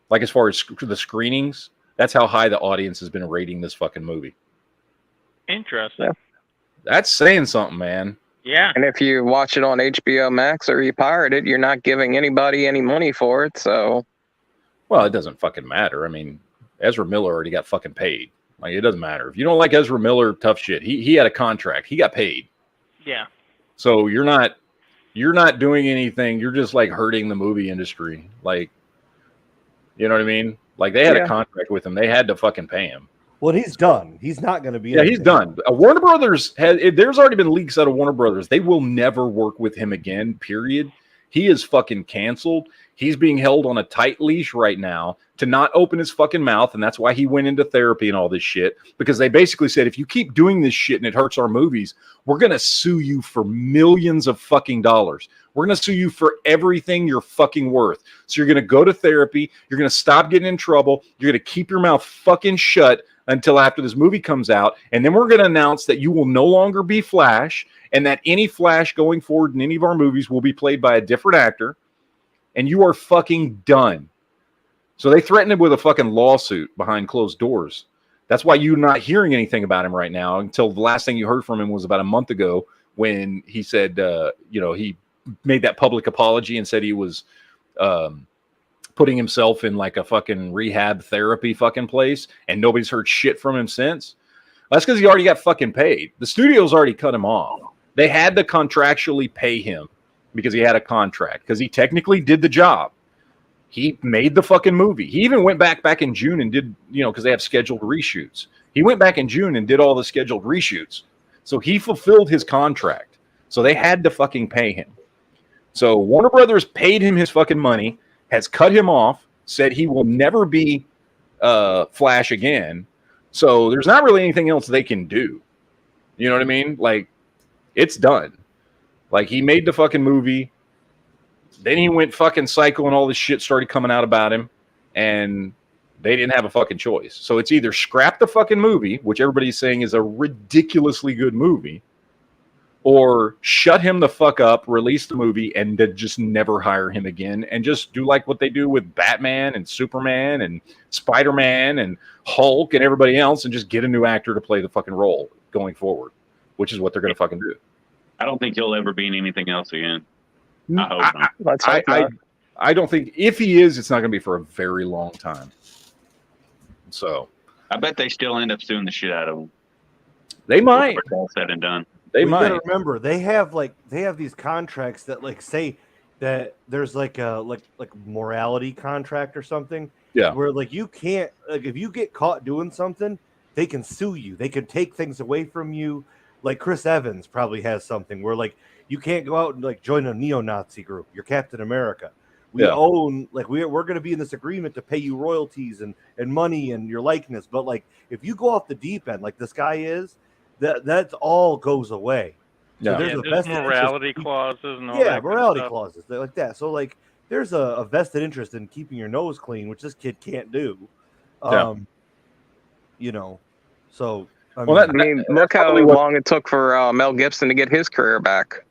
Like as far as the screenings, that's how high the audience has been rating this fucking movie. Interesting. That's saying something, man. Yeah. And if you watch it on HBO Max or you pirate it, you're not giving anybody any money for it. So, well, it doesn't fucking matter. I mean, Ezra Miller already got fucking paid. Like, it doesn't matter. If you don't like Ezra Miller, tough shit. He had a contract. He got paid. Yeah. So you're not doing anything. You're just like hurting the movie industry. Like, you know what I mean? Like they had a contract with him. They had to fucking pay him. Well, he's done. He's not going to be. Yeah, he's done. Warner Brothers there's already been leaks out of Warner Brothers. They will never work with him again, period. He is fucking canceled. He's being held on a tight leash right now to not open his fucking mouth, and that's why he went into therapy and all this shit, because they basically said, if you keep doing this shit and it hurts our movies, we're going to sue you for millions of fucking dollars. We're going to sue you for everything you're fucking worth. So you're going to go to therapy. You're going to stop getting in trouble. You're going to keep your mouth fucking shut until after this movie comes out, and then we're going to announce that you will no longer be Flash, and that any Flash going forward in any of our movies will be played by a different actor, and you are fucking done. So they threatened him with a fucking lawsuit behind closed doors. That's why you're not hearing anything about him right now until the last thing you heard from him was about a month ago when he said, he made that public apology and said he was putting himself in like a fucking rehab therapy fucking place, and nobody's heard shit from him since. That's because he already got fucking paid. The studio's already cut him off. They had to contractually pay him because he had a contract, because he technically did the job. He made the fucking movie. He even went back in June and did, because they have scheduled reshoots. He went back in June and did all the scheduled reshoots. So he fulfilled his contract. So they had to fucking pay him. So Warner Brothers paid him his fucking money, has cut him off, said he will never be Flash again. So there's not really anything else they can do. You know what I mean? Like, it's done. Like, he made the fucking movie. Then he went fucking psycho and all this shit started coming out about him. And they didn't have a fucking choice. So it's either scrap the fucking movie, which everybody's saying is a ridiculously good movie, or shut him the fuck up, release the movie, and just never hire him again. And just do like what they do with Batman and Superman and Spider-Man and Hulk and everybody else, and just get a new actor to play the fucking role going forward, which is what they're going to fucking do. I don't think he'll ever be in anything else again. I hope not. I don't think, if he is, it's not going to be for a very long time. So I bet they still end up suing the shit out of him. They might. It's all said and done. They You might. gotta remember, they have these contracts that like say that there's like a morality contract or something. Yeah. Where like you can't, like, if you get caught doing something, they can sue you. They can take things away from you. Like Chris Evans probably has something where like you can't go out and like join a neo-Nazi group. You're Captain America. We own, like, we're going to be in this agreement to pay you royalties and money and your likeness. But like, if you go off the deep end, like this guy is, that all goes away. So Yeah. There's morality clauses and all that. Yeah, morality clauses like that. So like, there's a vested interest in keeping your nose clean, which this kid can't do. So I mean, look how long it took for Mel Gibson to get his career back.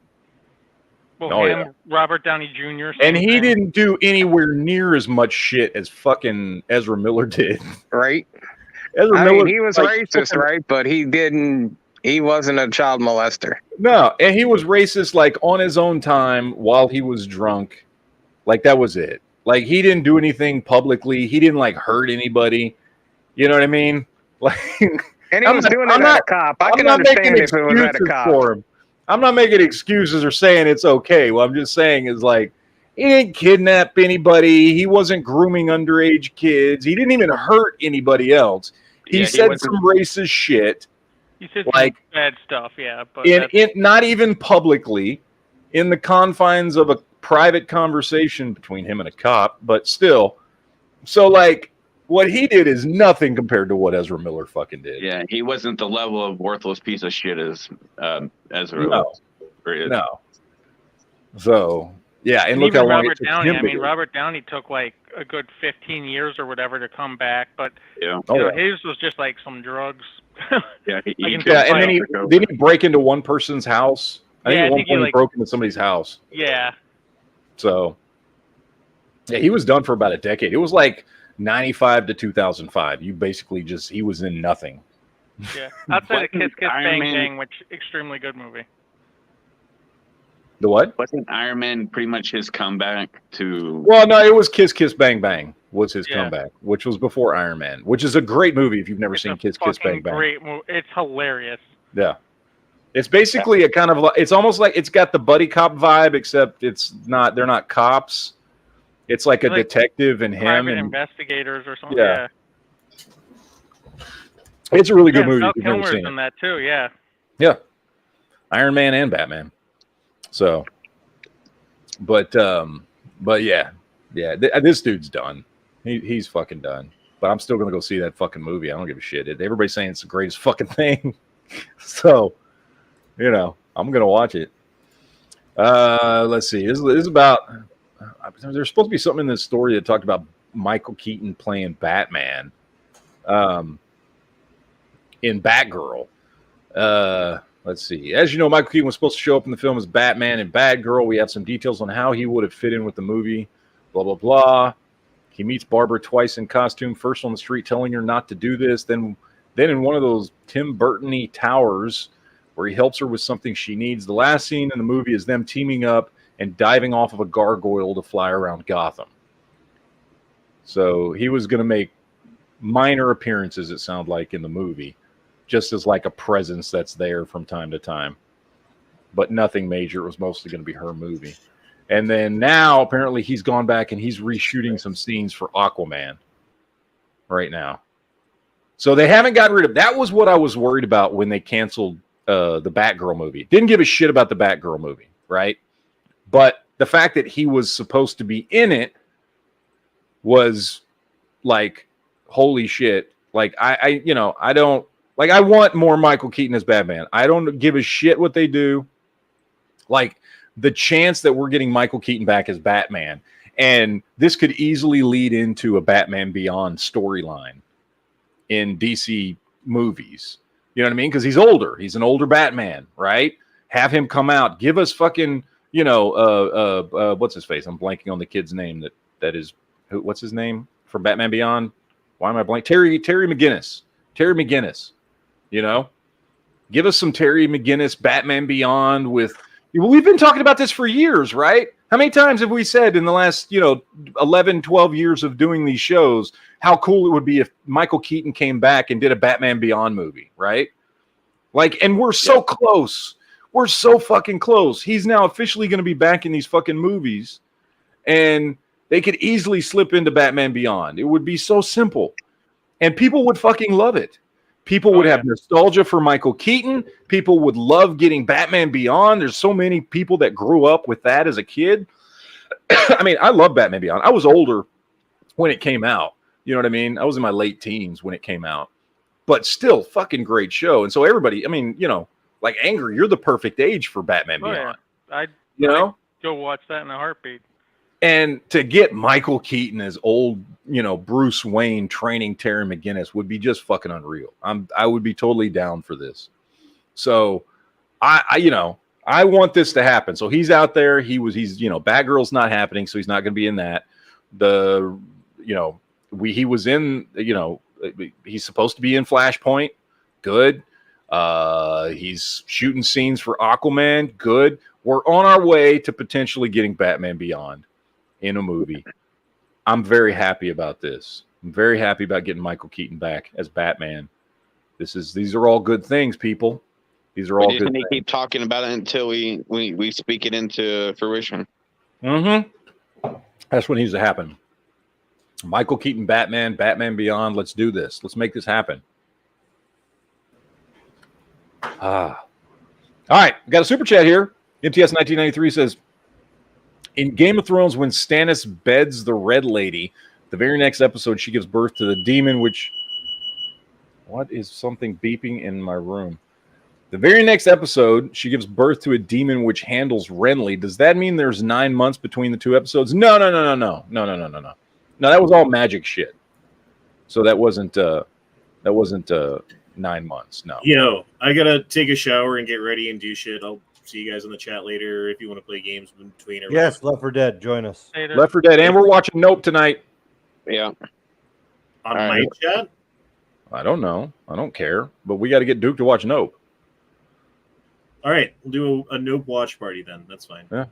Well, Robert Downey Jr. And he didn't do anywhere near as much shit as fucking Ezra Miller did. Right. Ezra Miller, he was like, racist, right? But he wasn't a child molester. No, and he was racist like on his own time while he was drunk. Like, that was it. Like, he didn't do anything publicly. He didn't like hurt anybody. You know what I mean? Like, and he was doing it at a cop. I can understand if it was at a cop. For him. I'm not making excuses or saying it's okay. What I'm just saying is, like, he didn't kidnap anybody. He wasn't grooming underage kids. He didn't even hurt anybody else. He said some racist shit, He said like some bad stuff, yeah, but in not even publicly, in the confines of a private conversation between him and a cop, but still. So like what he did is nothing compared to what Ezra Miller fucking did. Yeah, he wasn't the level of worthless piece of shit as Ezra No. was. No. So yeah, and look even how long Robert it took Downey. him I to mean, do it. Robert Downey took like a good 15 years or whatever to come back, but Yeah. you know, his was just like some drugs. Yeah, and then didn't he break into one person's house? I think at one point he broke into somebody's house. Yeah. So yeah, he was done for about a decade. It was like 95 to 2005. You basically he was in nothing. Yeah. Outside of Kiss Kiss Bang Bang, which extremely good movie. The what? Wasn't Iron Man pretty much his comeback to? Well, no, it was Kiss Kiss Bang Bang was his comeback, which was before Iron Man, which is a great movie if you've never seen Kiss Kiss Bang Bang. Great movie. It's hilarious. Yeah. It's basically a kind of, it's almost like it's got the buddy cop vibe, except they're not cops. It's like a detective and him private and investigators or something. Yeah. It's a really good movie. Val If you've never Kilmer's seen in it. that too. Yeah. Yeah. Iron Man and Batman. So, but yeah, this dude's done. He's fucking done. But I'm still gonna go see that fucking movie. I don't give a shit. Everybody's saying it's the greatest fucking thing. So, you know, I'm gonna watch it. Let's see. This is about. There's supposed to be something in this story that talked about Michael Keaton playing Batman, in Batgirl. Let's see. As you know, Michael Keaton was supposed to show up in the film as Batman and Batgirl. We have some details on how he would have fit in with the movie. Blah, blah, blah. He meets Barbara twice in costume. First on the street telling her not to do this. Then in one of those Tim Burton-y towers where he helps her with something she needs. The last scene in the movie is them teaming up and diving off of a gargoyle to fly around Gotham. So he was going to make minor appearances, it sounded like, in the movie. Just as like a presence that's there from time to time. But nothing major. It was mostly going to be her movie. And then now, apparently, he's gone back and he's reshooting some scenes for Aquaman right now. So they haven't gotten rid of... That was what I was worried about when they canceled the Batgirl movie. Didn't give a shit about the Batgirl movie, right? But the fact that he was supposed to be in it was like, holy shit. Like, I don't... Like, I want more Michael Keaton as Batman. I don't give a shit what they do. Like, the chance that we're getting Michael Keaton back as Batman, and this could easily lead into a Batman Beyond storyline in DC movies. You know what I mean? Because he's older. He's an older Batman, right? Have him come out. Give us fucking, what's his face? I'm blanking on the kid's name that is, what's his name from Batman Beyond? Why am I blanking? Terry McGinnis. Terry McGinnis. You know, give us some Terry McGinnis Batman Beyond with. Well, we've been talking about this for years, right? How many times have we said in the last, 11, 12 years of doing these shows, how cool it would be if Michael Keaton came back and did a Batman Beyond movie, right? Like, and we're so close. We're so fucking close. He's now officially going to be back in these fucking movies, and they could easily slip into Batman Beyond. It would be so simple, and people would fucking love it. People would have nostalgia for Michael Keaton. People would love getting Batman Beyond. There's so many people that grew up with that as a kid. I mean, I love Batman Beyond. I was older when it came out. You know what I mean? I was in my late teens when it came out. But still, fucking great show. And so everybody, I mean, like Angry, you're the perfect age for Batman Beyond. Yeah. I'd go watch that in a heartbeat. And to get Michael Keaton as old, Bruce Wayne training Terry McGinnis would be just fucking unreal. I would be totally down for this. So I want this to happen. So he's out there. He's Batgirl's not happening, so he's not going to be in that. He was in, he's supposed to be in Flashpoint. Good. He's shooting scenes for Aquaman. Good. We're on our way to potentially getting Batman Beyond in a movie. I'm very happy about this. I'm very happy about getting Michael Keaton back as Batman. These are all good things, people. These are all good things. Keep talking about it until we speak it into fruition. Mm-hmm. That's what needs to happen. Michael Keaton, Batman Beyond. Let's do this. Let's make this happen. All right, got a super chat here. MTS 1993 says, in Game of Thrones, when Stannis beds the Red Lady, the very next episode, she gives birth to the demon, which... What is something beeping in my room? The very next episode, she gives birth to a demon which handles Renly. Does that mean there's 9 months between the two episodes? No. No, that was all magic shit. So that wasn't 9 months. No. Yo, I gotta take a shower and get ready and do shit. I'll see you guys in the chat later if you want to play games between. Yes, Left 4 Dead. Join us. Left 4 Dead, and we're watching Nope tonight. Yeah. On my chat? I don't know. I don't care. But we got to get Duke to watch Nope. All right, we'll do a Nope watch party then. That's fine. Yeah.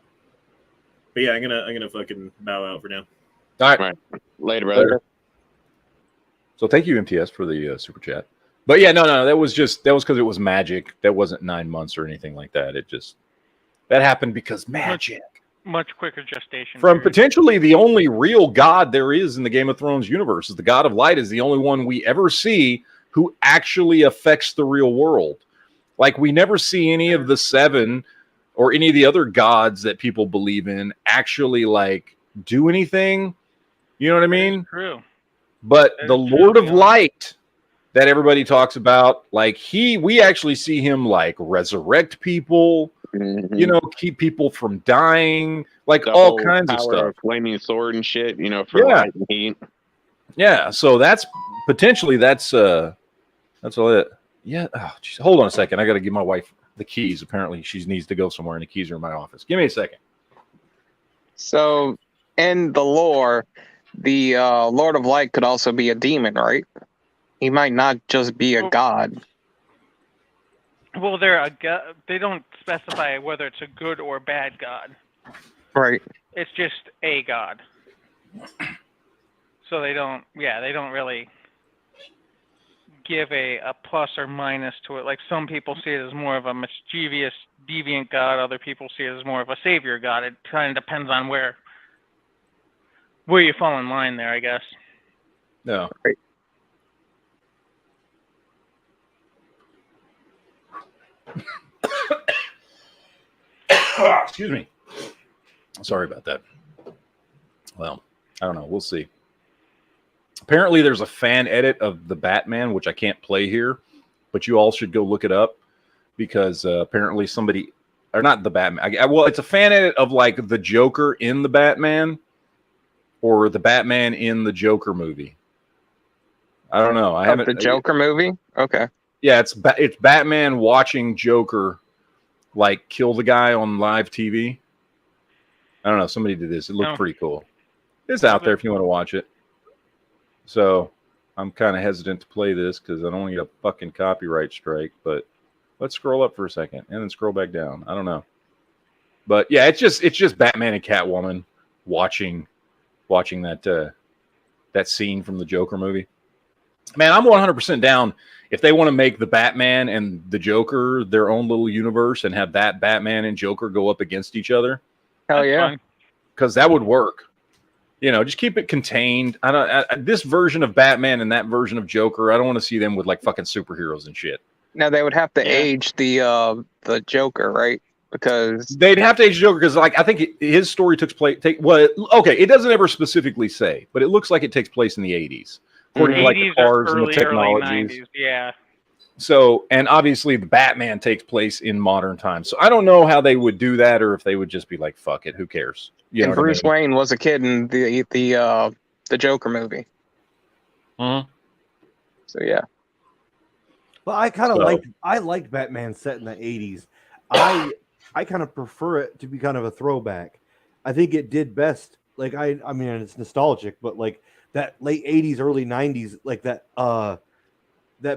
But yeah, I'm gonna fucking bow out for now. All right. Later, brother. Later. So thank you, MTS, for the super chat. But yeah, no, that was because it was magic. That wasn't 9 months or anything like that. That happened because magic. Much quicker gestation. From period. potentially the only real god there is in the Game of Thrones universe. Is the God of Light is the only one we ever see who actually affects the real world. Like, we never see any of the seven or any of the other gods that people believe in actually, like, do anything. You know what I mean? True. But That the is true, Lord of yeah. Light that everybody talks about, like, we actually see him, like, resurrect people, Mhm. you know, keep people from dying, like, The all whole kinds of power stuff. Flaming sword and shit, for Yeah. light and heat. Yeah, so that's potentially that's all it. Yeah. Oh, geez. Hold on a second. I got to give my wife the keys. Apparently, she needs to go somewhere, and the keys are in my office. Give me a second. So, in the lore, the Lord of Light could also be a demon, right? He might not just be a Well- god. Well, they don't specify whether it's a good or bad god. Right. It's just a god. So they don't really give a plus or minus to it. Like, some people see it as more of a mischievous, deviant god. Other people see it as more of a savior god. It kind of depends on where you fall in line there, I guess. No. Right. Excuse me. Sorry about that. Well, I don't know. We'll see. Apparently, there's a fan edit of the Batman, which I can't play here, but you all should go look it up because apparently somebody, or not the Batman. Well, it's a fan edit of, like, the Joker in the Batman or the Batman in the Joker movie. I don't know. I haven't. The Joker movie? Okay. Yeah, it's Batman watching Joker, like, kill the guy on live TV. I don't know. Somebody did this. It looked pretty cool. It's out there if you want to watch it. So I'm kind of hesitant to play this because I don't want to get a fucking copyright strike. But let's scroll up for a second and then scroll back down. I don't know. But yeah, it's just Batman and Catwoman watching that scene from the Joker movie. Man, I'm 100% down if they want to make the Batman and the Joker their own little universe and have that Batman and Joker go up against each other. Hell That's yeah. fine. Because that would work. You know, just keep it contained. This version of Batman and that version of Joker, I don't want to see them with, like, fucking superheroes and shit. Now they would have to Yeah. age the Joker, right? Because They'd have to age Joker because, like, I think his story took place. Okay, it doesn't ever specifically say, but it looks like it takes place in the 80s, according to, like, the 80s or cars and the early technologies. 90s, yeah. So, and obviously the Batman takes place in modern times. So I don't know how they would do that, or if they would just be like, "Fuck it, who cares?" You know and what I Bruce mean? Wayne was a kid in the Joker movie. Mhm. So yeah. But I kind of So- liked Batman set in the 80s. I kind of prefer it to be kind of a throwback. I think it did best. Like, I mean, it's nostalgic, but like that late 80s, early 90s, like that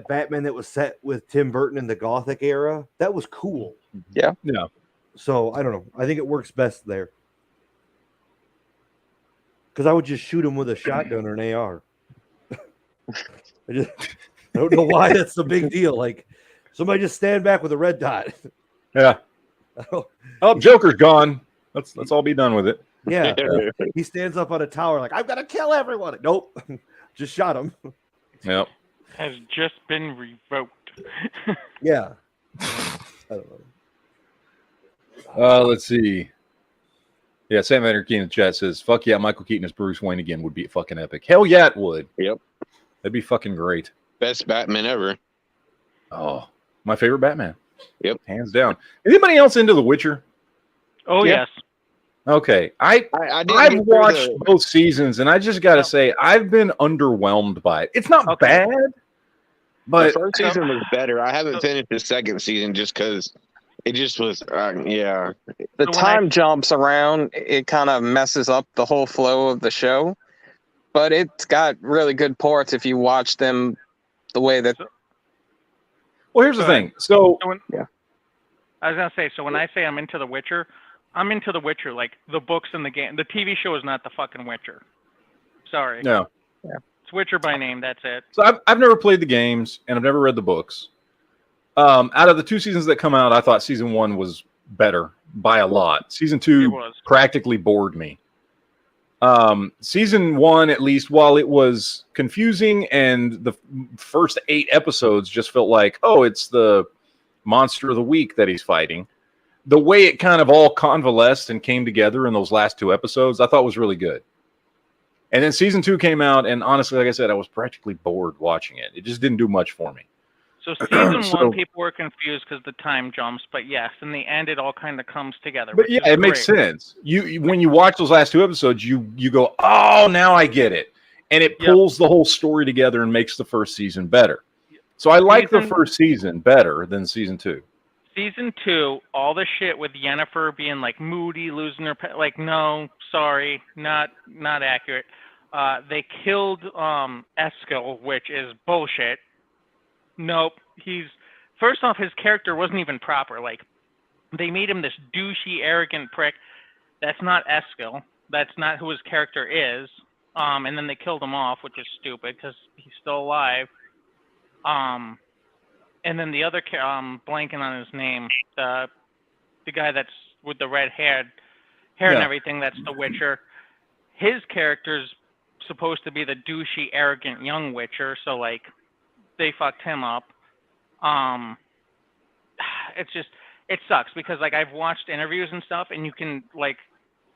Batman that was set with Tim Burton in the Gothic era, that was cool. Yeah. So I don't know. I think it works best there. Because I would just shoot him with a shotgun or an AR. I don't know why that's the big deal. Like, somebody just stand back with a red dot. Yeah. Oh, Joker's gone. Let's all be done with it. Yeah. He stands up on a tower like, I'm gonna kill everyone. Nope. Just shot him. Yep. Has just been revoked. Yeah. I don't know. Let's see. Yeah, Sam Vanderkeen in the chat says, "Fuck yeah, Michael Keaton as Bruce Wayne again would be fucking epic." Hell yeah, it would. Yep. That'd be fucking great. Best Batman ever. Oh, my favorite Batman. Yep. Hands down. Anybody else into The Witcher? Oh Yeah. yes. Okay, I didn't I've get through watched both seasons, and I just got to No. say I've been underwhelmed by it. It's not Okay. bad, the but first season was better. I haven't finished the second season just because it just was. Yeah. The So when time jumps around, it kind of messes up the whole flow of the show. But it's got really good parts if you watch them the way that. well, here's the Go ahead. thing. So So when, Yeah. I was gonna say, so when I say I'm into The Witcher, I'm into The Witcher, like the books and the game. The TV show is not the fucking Witcher. Sorry. no, It's Witcher by name. That's it. so I've never played the games, and I've never read the books. Out of the 2 seasons that come out, I thought season 1 was better by a lot. Season It 2 was. practically bored me. Season 1, at least, while it was confusing, and the first 8 episodes just felt like, oh, it's the monster of the week that he's fighting. The way it kind of all convalesced and came together in those last 2 episodes, I thought was really good. And then season 2 came out, and honestly, like I said, I was practically bored watching it. It just didn't do much for me. So season So- 1, people were confused because the time jumps, but yes, in the end, it all kind of comes together. But which yeah, is it makes great. sense. You when you watch those last 2 episodes, you go, oh, now I get it, and it Yep. pulls the whole story together and makes the first season better. So I like the Season- first season better than season 2. Season 2, all the shit with Yennefer being like moody, losing her like, no, sorry, not accurate. They killed Eskel, which is bullshit. Nope, first off, his character wasn't even proper. Like, they made him this douchey, arrogant prick. That's not Eskel. That's not who his character is. And then they killed him off, which is stupid because he's still alive. And then the other, blanking on his name, the guy that's with the red hair and Yeah. everything, that's the Witcher. His character's supposed to be the douchey, arrogant young Witcher, so like they fucked him up. It's just, it sucks because like I've watched interviews and stuff, and you can like,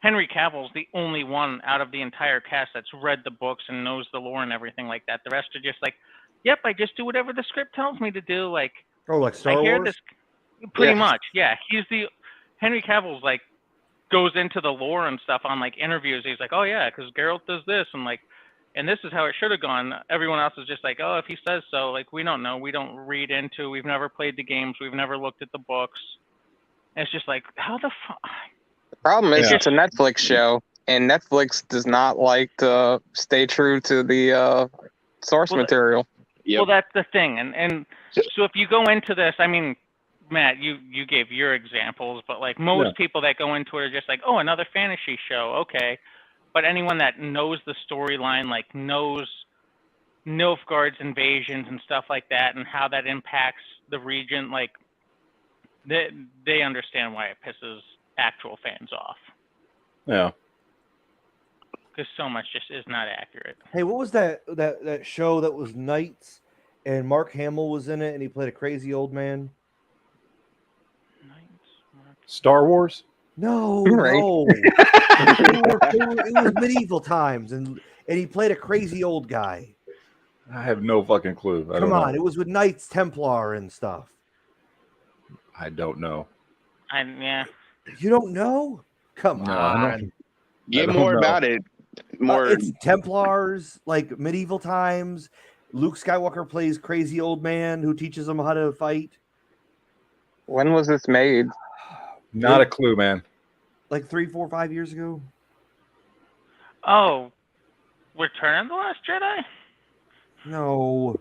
Henry Cavill's the only one out of the entire cast that's read the books and knows the lore and everything like that. The rest are just like, yep, I just do whatever the script tells me to do. Like, Oh, like Star I hear Wars? this pretty Yeah. much. Yeah, Henry Cavill's like goes into the lore and stuff on like interviews. He's like, oh yeah, because Geralt does this and like, and this is how it should have gone. Everyone else is just like, oh, if he says so, like we don't know, we don't read into, we've never played the games, we've never looked at the books. And it's just like, how the fuck? The problem is Yeah. it's a Netflix show, and Netflix does not like to stay true to the source Well, material. Yep. Well, that's the thing, and so if you go into this, I mean, Matt, you gave your examples, but like most Yeah. people that go into it are just like, oh, another fantasy show, okay. But anyone that knows the storyline, like knows Nilfgaard's invasions and stuff like that, and how that impacts the region, like they understand why it pisses actual fans off, Yeah. because so much just is not accurate. Hey, what was that show that was Knights and Mark Hamill was in it and he played a crazy old man? Star Wars? No, Right. no. It was medieval times and he played a crazy old guy. I have no fucking clue. I Come don't on, know. it was with Knights Templar and stuff. I don't know. Yeah. You don't know? Come No, I don't. on. Get don't more know. about it. More. It's Templars, like medieval times. Luke Skywalker plays crazy old man who teaches them how to fight. When was this made? Not a clue, man. Like 3, 4, 5 years ago. Oh, Return of the Last Jedi? No.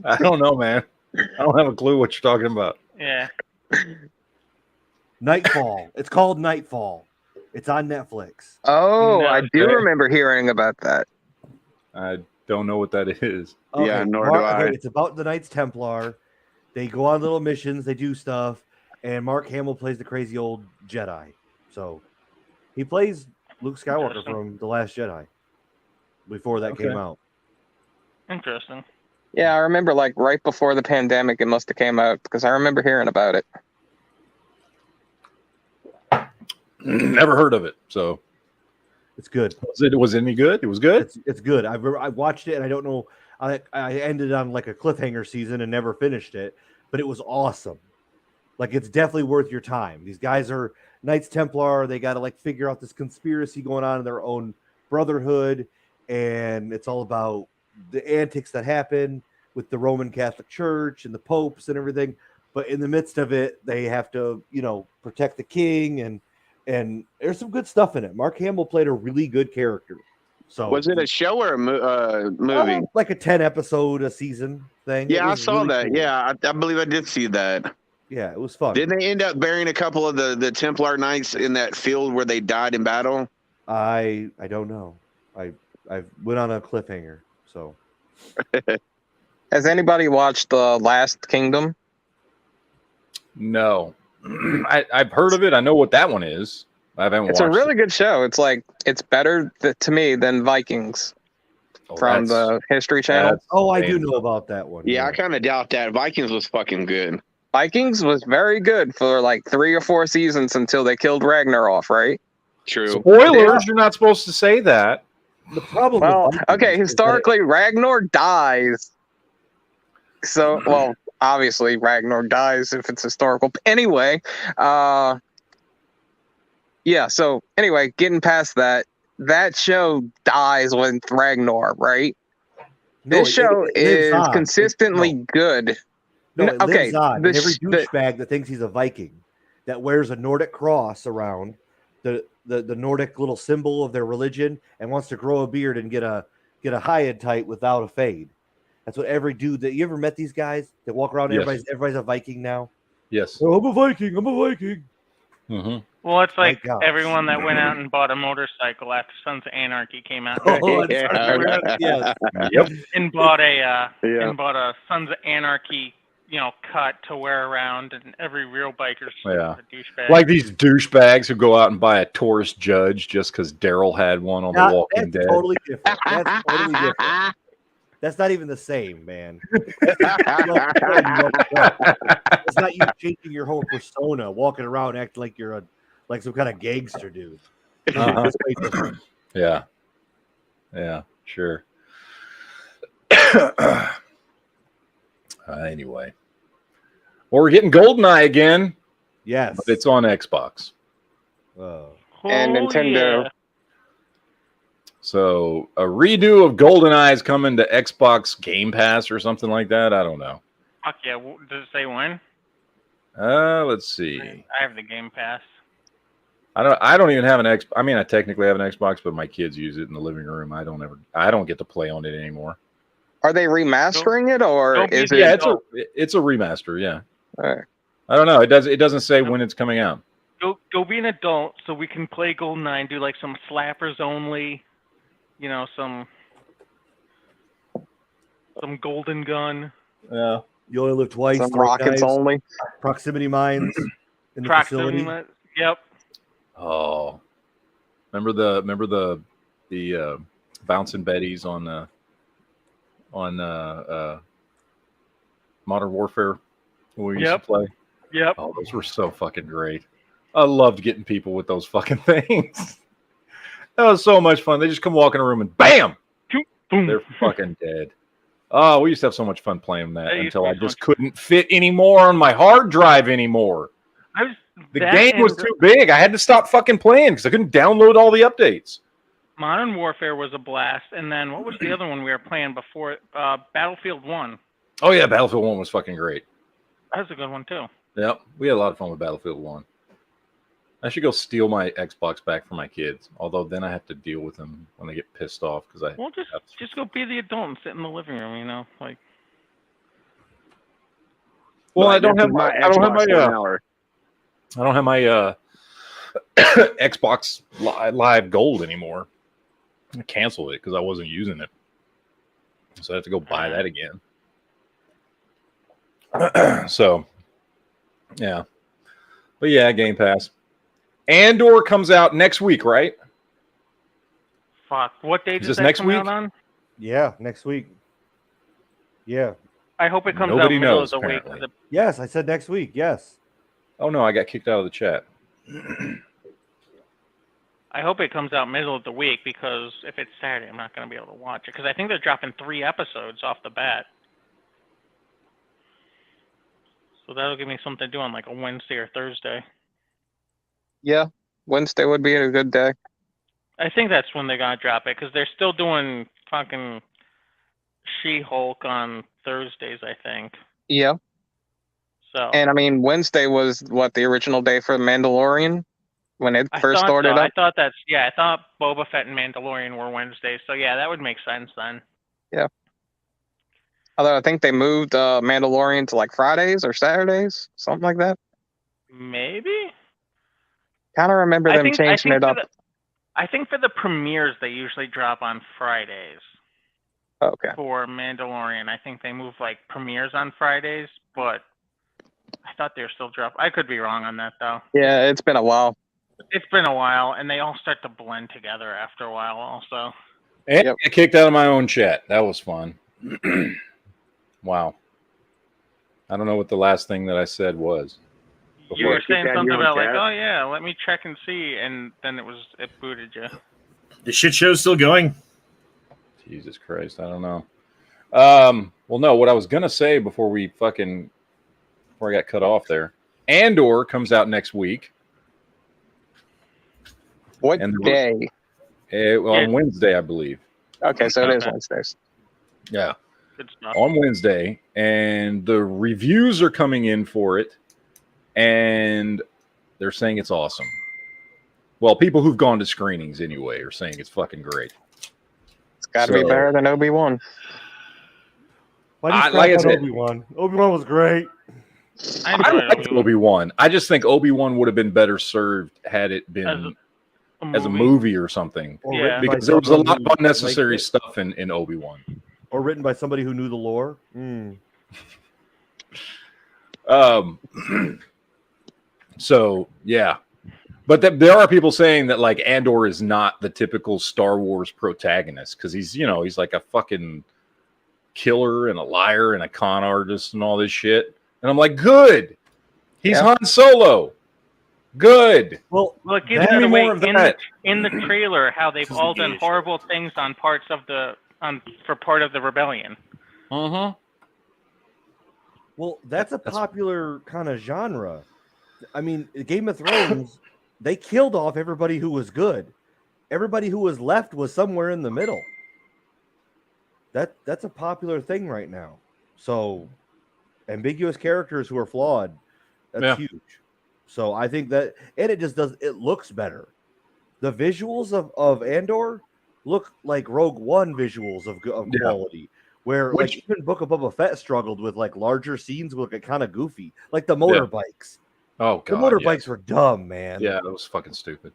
I don't know, man. I don't have a clue what you're talking about. Yeah. Nightfall. It's called Nightfall. It's on Netflix. Oh, No. I do Okay. remember hearing about that. I don't know what that is. Yeah, nor do I. It's about the Knights Templar. They go on little missions. They do stuff. And Mark Hamill plays the crazy old Jedi. So he plays Luke Skywalker Interesting. from The Last Jedi before that came Okay. out. Interesting. Yeah, I remember like right before the pandemic, it must have came out because I remember hearing about it. Never heard of it. So It's good. was it any good? It was good. It's good. I watched it, and I don't know. I ended on like a cliffhanger season and never finished it, but it was awesome. Like it's definitely worth your time. These guys are Knights Templar. They got to like figure out this conspiracy going on in their own brotherhood, and it's all about the antics that happen with the Roman Catholic Church and the popes and everything. But in the midst of it, they have to, protect the king, and there's some good stuff in it. Mark Hamill played a really good character. So was it a show or a movie? Like a 10 episode a season thing. Yeah, I saw that. Cool. Yeah, I believe I did see that. Yeah, it was fun. Didn't they end up burying a couple of the Templar Knights in that field where they died in battle? I don't know. I went on a cliffhanger. So, has anybody watched The Last Kingdom? No, I've heard of it. I know what that one is. I haven't. It's a really good show. It's like it's better to me than Vikings from the History Channel. I do know about that one. Yeah, I kind of doubt that. Vikings was fucking good. Vikings was very good for like 3 or 4 seasons until they killed Ragnar off, right? True. Spoilers, you're not supposed to say that. The problem historically, Ragnar dies. So, obviously, Ragnar dies if it's historical. Anyway, so anyway, getting past that show dies with Ragnar, right? This show is consistently good. No, it lives on. And every douchebag that thinks he's a Viking that wears a Nordic cross around the Nordic little symbol of their religion and wants to grow a beard and get a hide tight without a fade. That's what every dude that you ever met these guys that walk around. Yes. Everybody's a Viking now. Yes. Oh, I'm a Viking. Mm-hmm. Well, it's like everyone that went out and bought a motorcycle after Sons of Anarchy came out. Yes. Yep. And bought a Sons of Anarchy, cut to wear around, and every real biker's a douchebag. Like these douchebags who go out and buy a Taurus Judge just because Daryl had one on The Walking Dead. Totally different. That's totally different. That's not even the same, man. It's not you changing your whole persona, walking around acting like you're like some kind of gangster dude. Yeah, sure. Anyway, we're getting GoldenEye again. Yes, but it's on Xbox and Nintendo. Yeah. So a redo of GoldenEye is coming to Xbox Game Pass or something like that. I don't know. Fuck yeah! Does it say when? Let's see. I have the Game Pass. I don't even have an Xbox. I mean, I technically have an Xbox, but my kids use it in the living room. I don't get to play on it anymore. Are they remastering it or is it? Yeah, it's a remaster. Yeah. All right. I don't know. It doesn't say when it's coming out. Go be an adult so we can play GoldenEye and do like some slappers only. Some golden gun. Yeah. You only live twice. Some rockets only. Proximity mines in the facility. Yep. Oh, remember the bouncing Betties on Modern Warfare when we used to play? Yep. Oh, those were so fucking great. I loved getting people with those fucking things. That was so much fun. They just come walk in a room and bam, boom, they're fucking dead. Oh, we used to have so much fun playing that until I just couldn't fit anymore on my hard drive anymore. The game was too big. I had to stop fucking playing because I couldn't download all the updates. Modern Warfare was a blast, and then what was the other one we were playing before? Battlefield 1. Oh yeah, Battlefield 1 was fucking great. That was a good one too. Yep, we had a lot of fun with Battlefield 1. I should go steal my Xbox back from my kids. Although then I have to deal with them when they get pissed off because I. Well, just go be the adult and sit in the living room. Like. Well, I don't have my Xbox Live Gold anymore. I canceled it because I wasn't using it, so I have to go buy that again. So, yeah, but yeah, Game Pass. Andor comes out next week, right? Fuck. What date is does this next come week? Out on? Yeah, next week. Yeah. I hope it comes Nobody out middle knows, of the week. apparently. Yes, I said next week. Yes. Oh no, I got kicked out of the chat. I hope it comes out middle of the week because if it's Saturday, I'm not going to be able to watch it because I think they're dropping 3 episodes off the bat. So that'll give me something to do on like a Wednesday or Thursday. Yeah, Wednesday would be a good day. I think that's when they're going to drop it because they're still doing fucking She-Hulk on Thursdays, I think. Yeah. So. And I mean, Wednesday was what, the original day for Mandalorian when it first started up? I thought I thought Boba Fett and Mandalorian were Wednesdays. So yeah, that would make sense then. Yeah. Although I think they moved Mandalorian to like Fridays or Saturdays, something like that. Maybe. Kind of remember them changing it up. I think for the premieres they usually drop on Fridays. Okay. For Mandalorian, I think they move like premieres on Fridays, but I thought they were still dropping. I could be wrong on that though. Yeah, it's been a while. It's been a while, and they all start to blend together after a while also. And I got kicked out of my own chat. That was fun. Wow. I don't know what the last thing that I said was. You were saying something about like, oh yeah, let me check and see, and then it booted you. The shit show's still going. Jesus Christ, I don't know. Well, no, what I was gonna say before I got cut off there, Andor comes out next week. What day? On Wednesday, I believe. Okay, so it is Wednesdays. Yeah. On Wednesday, and the reviews are coming in for it, and they're saying it's awesome. Well, people who've gone to screenings anyway are saying it's fucking great. It's got to be better than Obi-Wan. Why do you crap on Obi-Wan? Obi-Wan was great. I like Obi-Wan. I just think Obi-Wan would have been better served had it been as a movie or something. Yeah. Because there was a lot of unnecessary stuff in Obi-Wan. Or written by somebody who knew the lore. So yeah, but there are people saying that like Andor is not the typical Star Wars protagonist because he's like a fucking killer and a liar and a con artist and all this shit. And I'm like, good. He's Han Solo. Good. Well, it gives it away in the trailer how they've all done horrible things on parts of for part of the rebellion. Well, that's a popular kind of genre. I mean, Game of Thrones, they killed off everybody who was good. Everybody who was left was somewhere in the middle. That's a popular thing right now. So, ambiguous characters who are flawed, that's huge. So I think that, and it looks better. The visuals of Andor look like Rogue One visuals of quality, where like even Book of Boba Fett struggled with like larger scenes with kind of goofy, like the motorbikes. Oh god, the motorbikes were dumb, man. Yeah, that was fucking stupid.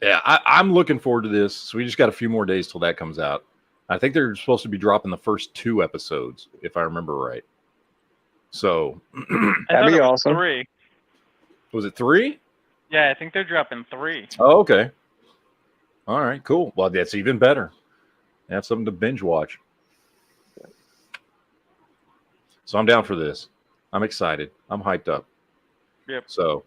Yeah, I'm looking forward to this. So we just got a few more days till that comes out. I think they're supposed to be dropping the first 2 episodes, if I remember right. So that'd be awesome. 3. Was it 3? Yeah, I think they're dropping 3. Oh, okay. All right, cool. Well, that's even better. Have something to binge watch. So I'm down for this. I'm excited. I'm hyped up. Yep. So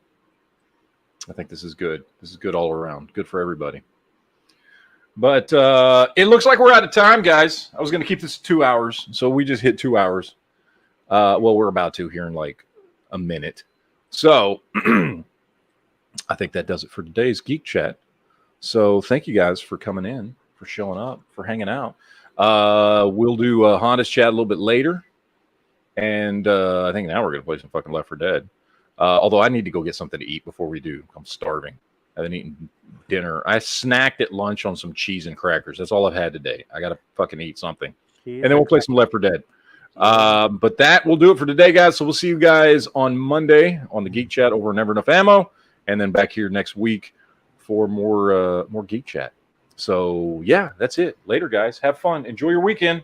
I think this is good. This is good all around. Good for everybody. But it looks like we're out of time, guys. I was going to keep this 2 hours, so we just hit 2 hours. Well, we're about to here in like a minute. So I think that does it for today's Geek Chat. So thank you guys for coming in, for showing up, for hanging out. We'll do Honda's chat a little bit later. And I think now we're going to play some fucking Left 4 Dead. Although I need to go get something to eat before we do. I'm starving. I haven't eaten dinner. I snacked at lunch on some cheese and crackers. That's all I've had today. I got to fucking eat something. And then we'll play some Left 4 Dead. But that will do it for today, guys. So we'll see you guys on Monday on the Geek Chat over Never Enough Ammo. And then back here next week for more Geek Chat. So, yeah, that's it. Later, guys. Have fun. Enjoy your weekend.